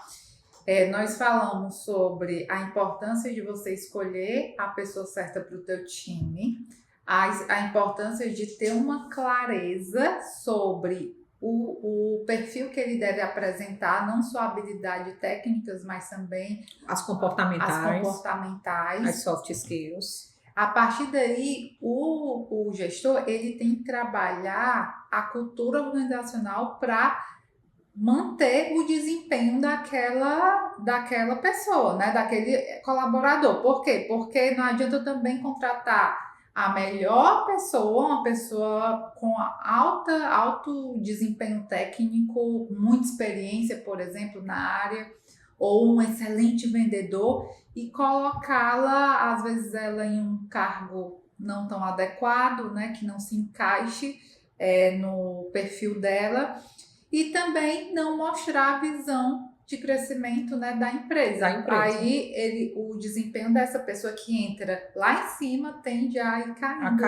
Nós falamos sobre a importância de você escolher a pessoa certa para o teu time, a importância de ter uma clareza sobre o perfil que ele deve apresentar, não só habilidades técnicas, mas também as comportamentais, as soft skills. A partir daí, o gestor ele tem que trabalhar a cultura organizacional para manter o desempenho daquela pessoa, né? Daquele colaborador. Por quê? Porque não adianta também contratar a melhor pessoa, uma pessoa com alto desempenho técnico, muita experiência, por exemplo, na área, ou um excelente vendedor, e colocá-la, às vezes, ela em um cargo não tão adequado, né, que não se encaixe no perfil dela, e também não mostrar a visão de crescimento, né, da empresa. Da empresa. Aí o desempenho dessa pessoa que entra lá em cima tende a ir caindo,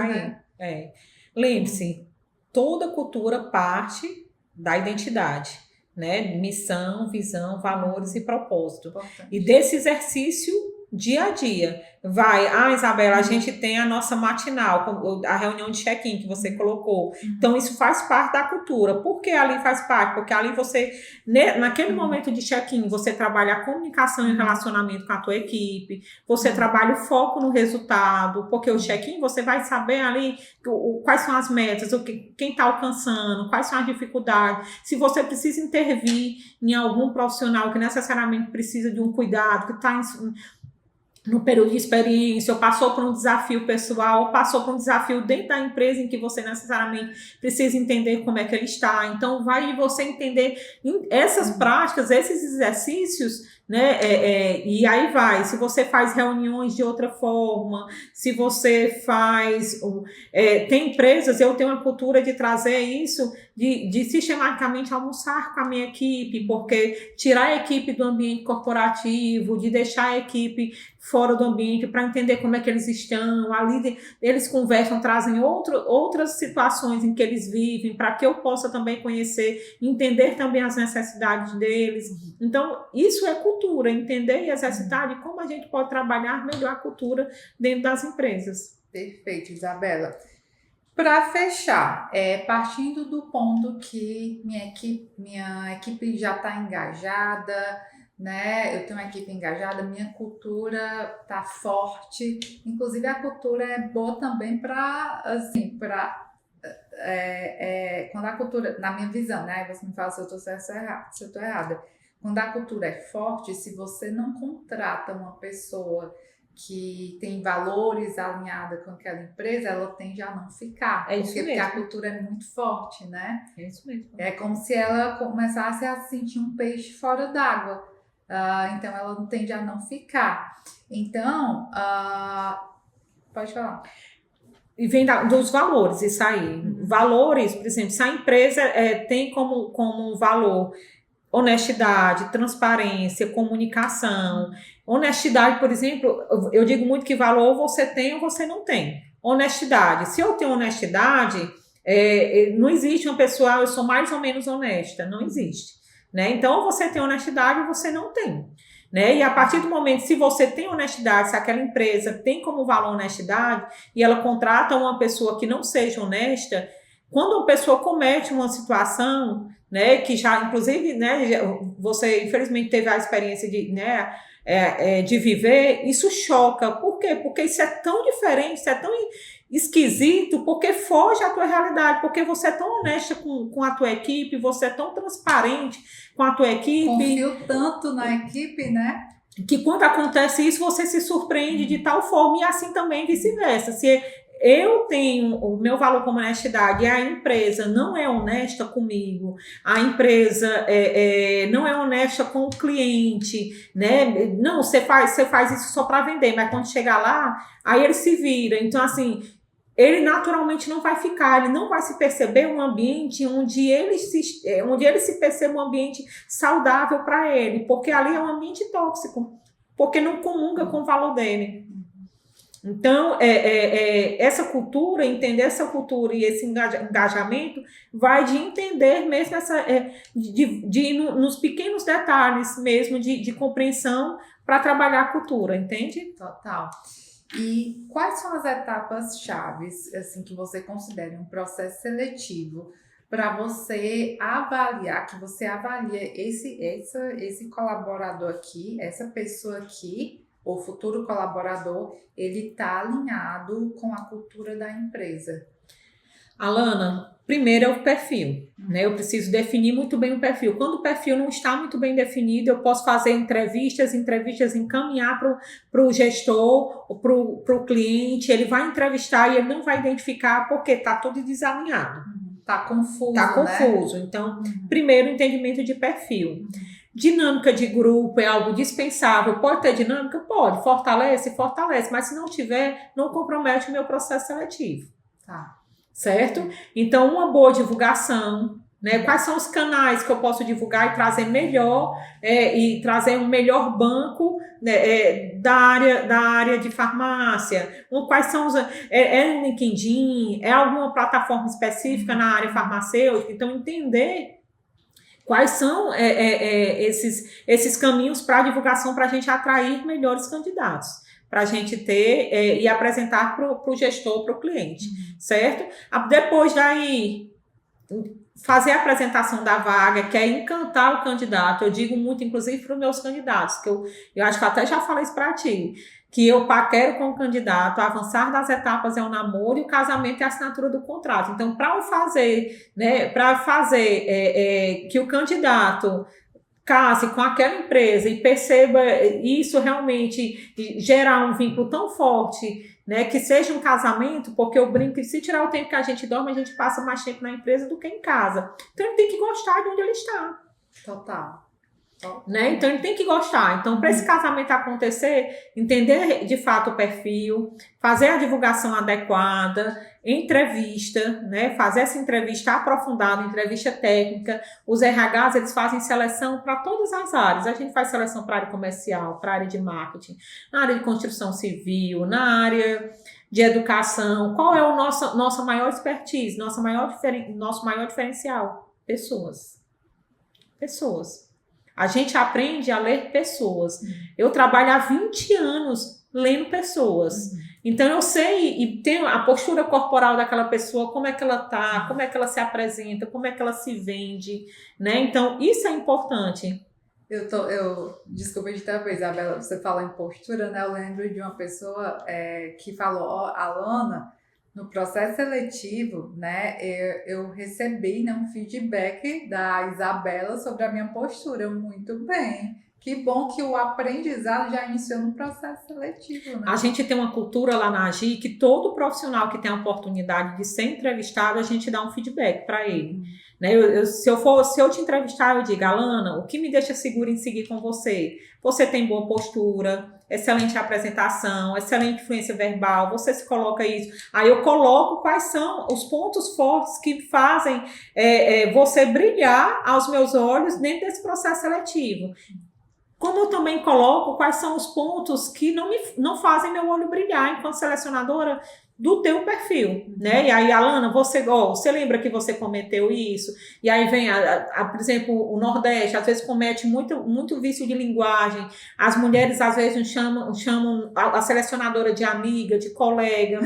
né? Lembre-se, toda cultura parte da identidade, né? Missão, visão, valores e propósito. Importante. E desse exercício dia a dia. Isabela, a gente tem a nossa matinal, a reunião de check-in que você colocou. Então, isso faz parte da cultura. Por que ali faz parte? Porque ali você, naquele momento de check-in, você trabalha a comunicação e relacionamento com a tua equipe, você trabalha o foco no resultado, porque o check-in você vai saber ali quais são as metas, quem está alcançando, quais são as dificuldades, se você precisa intervir em algum profissional que necessariamente precisa de um cuidado, que está no período de experiência, ou passou por um desafio pessoal, ou passou por um desafio dentro da empresa em que você necessariamente precisa entender como é que ele está. Então, vai de você entender essas práticas, esses exercícios, né? E aí vai, se você faz reuniões de outra forma, se você faz... tem empresas, eu tenho uma cultura de trazer isso, de sistematicamente almoçar com a minha equipe, porque tirar a equipe do ambiente corporativo, de deixar a equipe fora do ambiente para entender como é que eles estão, ali eles conversam, trazem outras situações em que eles vivem, para que eu possa também conhecer, entender também as necessidades deles. Então, isso é cultura, entender e exercitar de como a gente pode trabalhar melhor a cultura dentro das empresas. Perfeito, Isabela. Para fechar, partindo do ponto que minha equipe já está engajada, né? Eu tenho uma equipe engajada, minha cultura está forte. Inclusive, a cultura é boa também quando a cultura, na minha visão, né? Aí você me fala se eu estou certa, se eu estou errada. Quando a cultura é forte, se você não contrata uma pessoa que tem valores alinhados com aquela empresa, ela tende a não ficar. Porque a cultura é muito forte, né? É isso mesmo. É como se ela começasse a sentir um peixe fora d'água. Então, ela não tende a não ficar. Então, pode falar. E vem dos valores, isso aí. Valores, por exemplo, se a empresa tem como valor honestidade, transparência, comunicação. Honestidade, por exemplo, eu digo muito que valor você tem ou você não tem. Honestidade. Se eu tenho honestidade, não existe uma pessoa, eu sou mais ou menos honesta. Não existe. Né? Então, ou você tem honestidade ou você não tem. Né? E a partir do momento, se você tem honestidade, se aquela empresa tem como valor honestidade e ela contrata uma pessoa que não seja honesta, quando uma pessoa comete uma situação, né, que já, inclusive, né, você infelizmente teve a experiência de, né, de viver, isso choca. Por quê? Porque isso é tão diferente, isso é tão esquisito, porque foge à tua realidade, porque você é tão honesta com a tua equipe, você é tão transparente com a tua equipe. Confio tanto na equipe, né? Que quando acontece isso, você se surpreende de tal forma, e assim também vice-versa. Se eu tenho o meu valor como honestidade e a empresa não é honesta comigo, a empresa não é honesta com o cliente, né? Não, você faz isso só para vender, mas quando chegar lá, aí ele se vira. Então, assim, ele naturalmente não vai ficar, ele não vai se perceber um ambiente onde ele se perceba um ambiente saudável para ele, porque ali é um ambiente tóxico, porque não comunga com o valor dele. Então, essa cultura, entender essa cultura e esse engajamento vai de entender mesmo de ir nos pequenos detalhes mesmo de compreensão para trabalhar a cultura, entende? Total. E quais são as etapas chaves, assim, que você considera um processo seletivo para você avaliar, que você avalia esse colaborador aqui, essa pessoa aqui, o futuro colaborador, ele está alinhado com a cultura da empresa? Alana, primeiro é o perfil, né? Eu preciso definir muito bem o perfil. Quando o perfil não está muito bem definido, eu posso fazer entrevistas encaminhar para o gestor, para o cliente, ele vai entrevistar e ele não vai identificar porque está tudo desalinhado. Está confuso, Está confuso. Né? Então, primeiro, entendimento de perfil. Dinâmica de grupo é algo dispensável. Pode ter dinâmica? Pode. Fortalece, mas se não tiver, não compromete o meu processo seletivo. Tá. Certo? Então, uma boa divulgação, né? Quais são os canais que eu posso divulgar e trazer melhor, e trazer um melhor banco, né, da área de farmácia? Quais são os... no LinkedIn? É alguma plataforma específica na área farmacêutica? Então, entender quais são esses caminhos para divulgação para a gente atrair melhores candidatos, para a gente ter e apresentar para o gestor, para o cliente, certo? Depois daí, fazer a apresentação da vaga, que é encantar o candidato. Eu digo muito, inclusive, para os meus candidatos, que eu acho que até já falei isso para ti, que eu paquero com o candidato, avançar das etapas é o namoro e o casamento é a assinatura do contrato. Então, para fazer, né, que o candidato case com aquela empresa e perceba isso realmente gerar um vínculo tão forte, né, que seja um casamento, porque eu brinco que se tirar o tempo que a gente dorme, a gente passa mais tempo na empresa do que em casa. Então, ele tem que gostar de onde ele está. Total. Né? Então, ele tem que gostar. Então, para esse casamento acontecer, entender de fato o perfil, fazer a divulgação adequada, entrevista, né? Fazer essa entrevista aprofundada, entrevista técnica. Os RHs, eles fazem seleção para todas as áreas. A gente faz seleção para a área comercial, para a área de marketing, na área de construção civil, na área de educação. Qual é o nossa maior expertise, nosso maior diferencial? Pessoas. A gente aprende a ler pessoas. Eu trabalho há 20 anos lendo pessoas. Então, eu sei e tenho a postura corporal daquela pessoa, como é que ela tá, como é que ela se apresenta, como é que ela se vende, né? Então, isso é importante. Desculpa de ter, Isabela, você fala em postura, né? Eu lembro de uma pessoa que falou, Alana, no processo seletivo, né, eu recebi, né, um feedback da Isabela sobre a minha postura. Muito bem. Que bom que o aprendizado já iniciou no processo seletivo, né? A gente tem uma cultura lá na AGI que todo profissional que tem a oportunidade de ser entrevistado, a gente dá um feedback para ele. Né? Se eu te entrevistar, eu digo, Alana, o que me deixa segura em seguir com você? Você tem boa postura, excelente apresentação, excelente influência verbal, você se coloca isso. Aí eu coloco quais são os pontos fortes que fazem você brilhar aos meus olhos dentro desse processo seletivo. Como eu também coloco quais são os pontos que não fazem meu olho brilhar enquanto selecionadora do teu perfil, né? E aí, Alana, você lembra que você cometeu isso? E aí vem, por exemplo, o Nordeste, às vezes comete muito vício de linguagem. As mulheres, às vezes, chamam a selecionadora de amiga, de colega.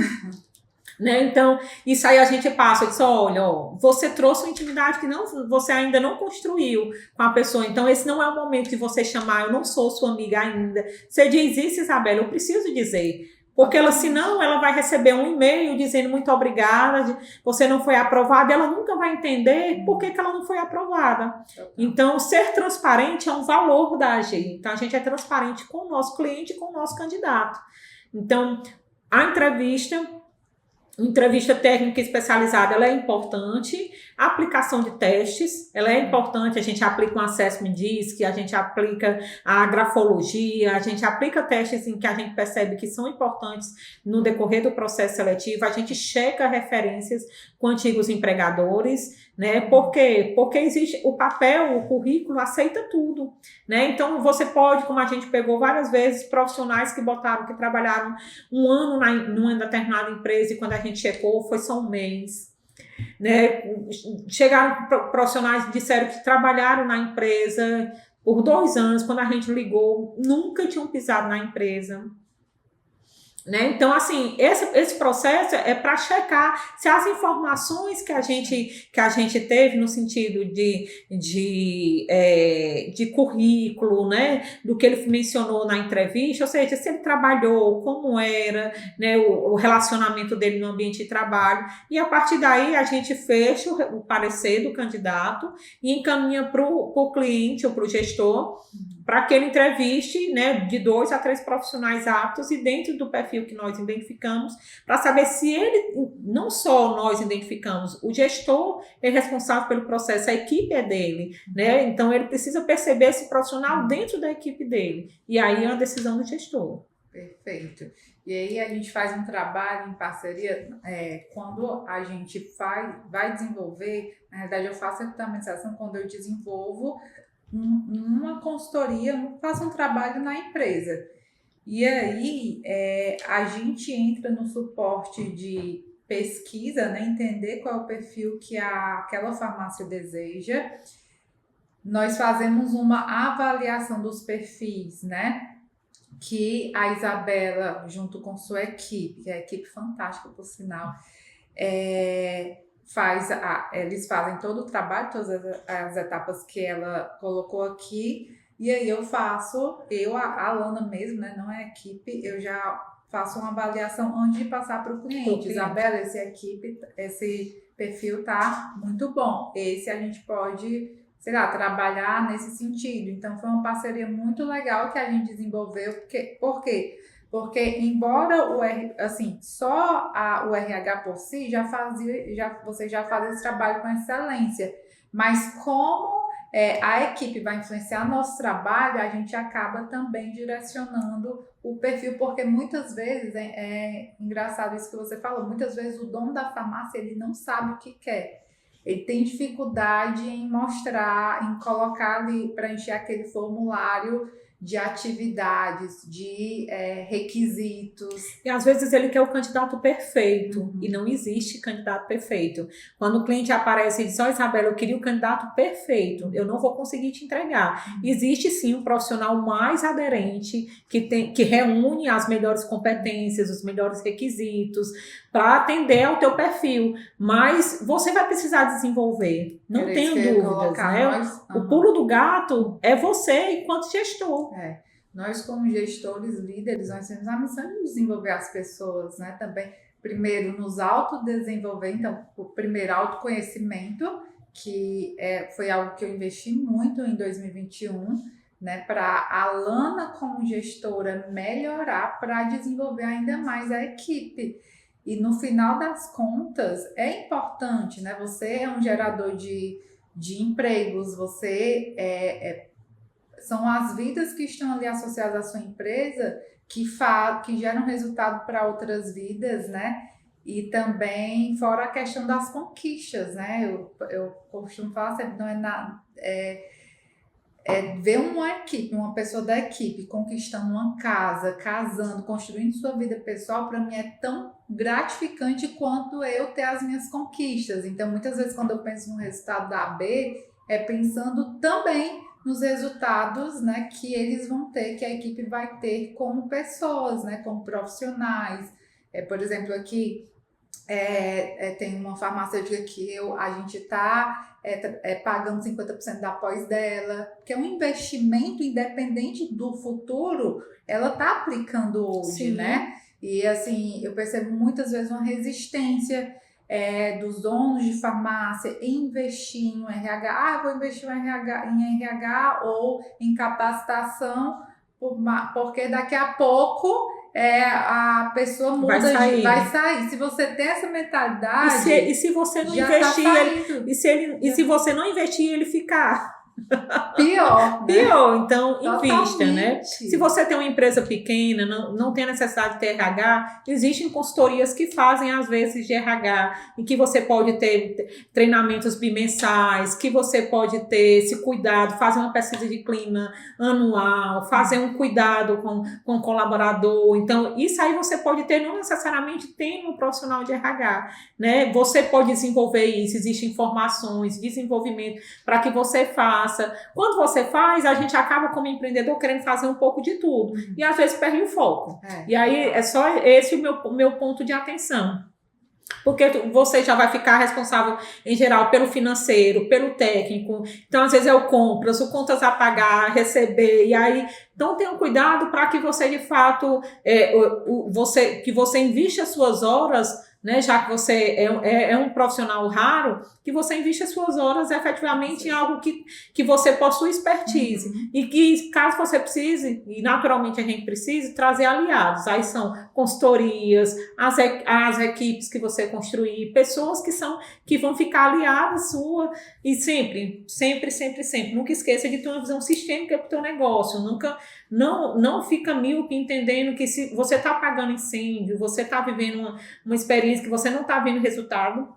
Né? Então, isso aí a gente passa e diz, olha, você trouxe uma intimidade que você ainda não construiu com a pessoa, então esse não é o momento de você chamar, eu não sou sua amiga ainda. Você diz isso, Isabela, eu preciso dizer, porque senão ela vai receber um e-mail dizendo muito obrigada, você não foi aprovada, e ela nunca vai entender por que ela não foi aprovada. Então, ser transparente é um valor da AGI, então a gente é transparente com o nosso cliente e com o nosso candidato. Então, a entrevista técnica especializada, ela é importante. A aplicação de testes, ela é importante. A gente aplica um assessment DISC, a gente aplica a grafologia, a gente aplica testes em que a gente percebe que são importantes no decorrer do processo seletivo. A gente checa referências com antigos empregadores, né? Por quê? Porque existe o papel, o currículo aceita tudo, né? Então, você pode, como a gente pegou várias vezes, profissionais que trabalharam um ano numa determinada empresa e quando a gente checou foi só um mês, né? Chegaram profissionais que disseram que trabalharam na empresa por 2 anos, quando a gente ligou, nunca tinham pisado na empresa. Né? Então, assim, esse processo é para checar se as informações que a gente teve no sentido de currículo, né? Do que ele mencionou na entrevista, ou seja, se ele trabalhou, como era, né? O relacionamento dele no ambiente de trabalho, e a partir daí a gente fecha o parecer do candidato e encaminha para o cliente ou para o gestor, para que ele entreviste, né, de 2 a 3 profissionais aptos e dentro do perfil que nós identificamos, para saber se ele, não só nós identificamos, o gestor é responsável pelo processo, a equipe é dele, né? Então ele precisa perceber esse profissional dentro da equipe dele. E aí é uma decisão do gestor. Perfeito. E aí a gente faz um trabalho em parceria, quando a gente vai desenvolver, na verdade eu faço a implementação quando eu desenvolvo uma consultoria, faço um trabalho na empresa. E aí a gente entra no suporte de pesquisa, né, entender qual é o perfil que aquela farmácia deseja. Nós fazemos uma avaliação dos perfis, né? Que a Isabela, junto com sua equipe, que é a equipe fantástica, por sinal, eles fazem todo o trabalho, todas as etapas que ela colocou aqui, e aí a Alana mesmo, né, não é a equipe, eu já faço uma avaliação antes de passar para o cliente. Isabela, esse perfil tá muito bom, esse a gente pode, sei lá, trabalhar nesse sentido. Então, foi uma parceria muito legal que a gente desenvolveu. Por quê? Porque, embora o RH por si você já fazia esse trabalho com excelência, mas como a equipe vai influenciar nosso trabalho, a gente acaba também direcionando o perfil, porque muitas vezes, é engraçado isso que você falou, muitas vezes o dono da farmácia ele não sabe o que quer. Ele tem dificuldade em mostrar, em colocar ali, preencher aquele formulário de atividades, de requisitos. E às vezes ele quer o candidato perfeito, e não existe candidato perfeito. Quando o cliente aparece e diz, Isabela, eu queria o candidato perfeito, eu não vou conseguir te entregar. Existe sim um profissional mais aderente, que reúne as melhores competências, os melhores requisitos, para atender ao teu perfil. Mas você vai precisar desenvolver, não tenho dúvidas, né? O pulo do gato é você enquanto gestor. Nós como gestores, líderes, nós temos a missão de desenvolver as pessoas, né? Também, primeiro, nos autodesenvolver, então, o primeiro autoconhecimento, que foi algo que eu investi muito em 2021, né? Para a Alana como gestora melhorar, para desenvolver ainda mais a equipe. E no final das contas, é importante, né? Você é um gerador de empregos, você são as vidas que estão ali associadas à sua empresa que geram resultado para outras vidas, né? E também, fora a questão das conquistas, né? Eu costumo falar sempre, não ver uma pessoa da equipe conquistando uma casa, casando, construindo sua vida pessoal, para mim é tão gratificante quanto eu ter as minhas conquistas. Então, muitas vezes, quando eu penso no resultado da AB, é pensando também nos resultados, né, que eles vão ter, que a equipe vai ter como pessoas, né, como profissionais. Por exemplo, aqui tem uma farmacêutica que a gente está pagando 50% da pós dela, que é um investimento independente do futuro, ela está aplicando hoje, sim, né? E assim, eu percebo muitas vezes uma resistência dos donos de farmácia em investir em RH. Vou investir em RH ou em capacitação, porque daqui a pouco a pessoa muda, vai sair. Se você tem essa mentalidade, e se você não investir, se você não investir, ele ficar pior, né? Então invista, né? Se você tem uma empresa pequena, não tem necessidade de ter RH, existem consultorias que fazem às vezes de RH, em que você pode ter treinamentos bimensais, que você pode ter esse cuidado, fazer uma pesquisa de clima anual, fazer um cuidado com o colaborador. Então, isso aí você pode ter, não necessariamente tem um profissional de RH, né? Você pode desenvolver isso, existem informações, desenvolvimento para que você faça. Quando você faz, a gente acaba como empreendedor querendo fazer um pouco de tudo. E às vezes perde o foco. E aí é só esse o meu ponto de atenção. Porque você já vai ficar responsável, em geral, pelo financeiro, pelo técnico. Então, às vezes, é o contas a pagar, receber. E aí, então, tenha um cuidado para que você, de fato, que você invista as suas horas, né, já que você é um profissional raro, que você invista as suas horas efetivamente em algo que você possui expertise. E que, caso você precise, e naturalmente a gente precise, trazer aliados. Aí são consultorias, as equipes que você construir, pessoas que vão ficar aliadas sua. E sempre, nunca esqueça de ter uma visão sistêmica para o teu negócio. Nunca não fica míope entendendo que se você está apagando incêndio, você está vivendo uma experiência que você não está vendo resultado.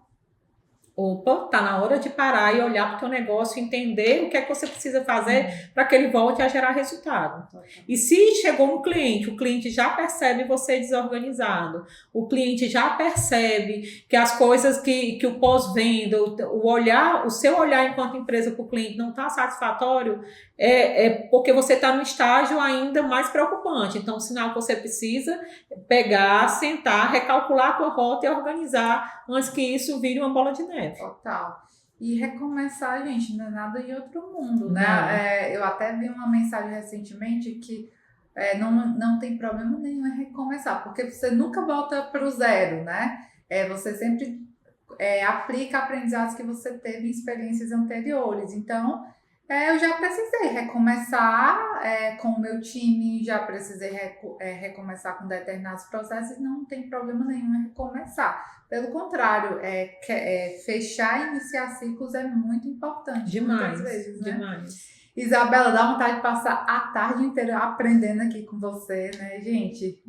Opa, tá na hora de parar e olhar para o teu negócio, entender o que é que você precisa fazer para que ele volte a gerar resultado. E se chegou no cliente, o cliente já percebe você desorganizado, o cliente já percebe que as coisas que o pós-venda, o seu olhar enquanto empresa para o cliente não está satisfatório, é porque você está no estágio ainda mais preocupante. Então, o sinal que você precisa pegar, sentar, recalcular a tua rota e organizar antes que isso vire uma bola de neve. Total. E recomeçar, gente, não é nada de outro mundo, né? Eu até vi uma mensagem recentemente que não tem problema nenhum em recomeçar, porque você nunca volta para o zero, né? Você sempre aplica aprendizados que você teve em experiências anteriores. Então, eu já precisei recomeçar com o meu time, já precisei recomeçar com determinados processos e não tem problema nenhum em recomeçar. Pelo contrário, fechar e iniciar ciclos é muito importante. Demais, muitas vezes, né? demais. Isabela, dá vontade de passar a tarde inteira aprendendo aqui com você, né, gente?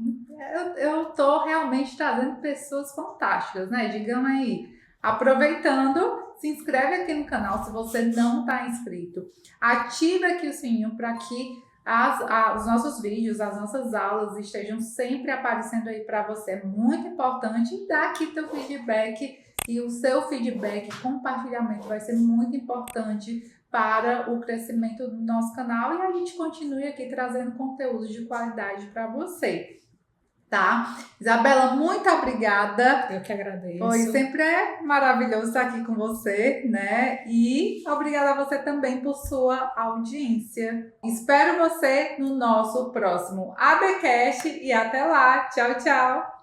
Eu tô realmente trazendo pessoas fantásticas, né? Digamos aí, aproveitando, se inscreve aqui no canal se você não está inscrito. Ativa aqui o sininho para que os nossos vídeos, as nossas aulas estejam sempre aparecendo aí para você. É muito importante. Dá aqui teu feedback e o seu feedback, compartilhamento vai ser muito importante para o crescimento do nosso canal e a gente continue aqui trazendo conteúdo de qualidade para você. Tá? Isabela, muito obrigada. Eu que agradeço. Foi sempre maravilhoso estar aqui com você, né? E obrigada a você também por sua audiência. Espero você no nosso próximo ABcast e até lá. Tchau, tchau.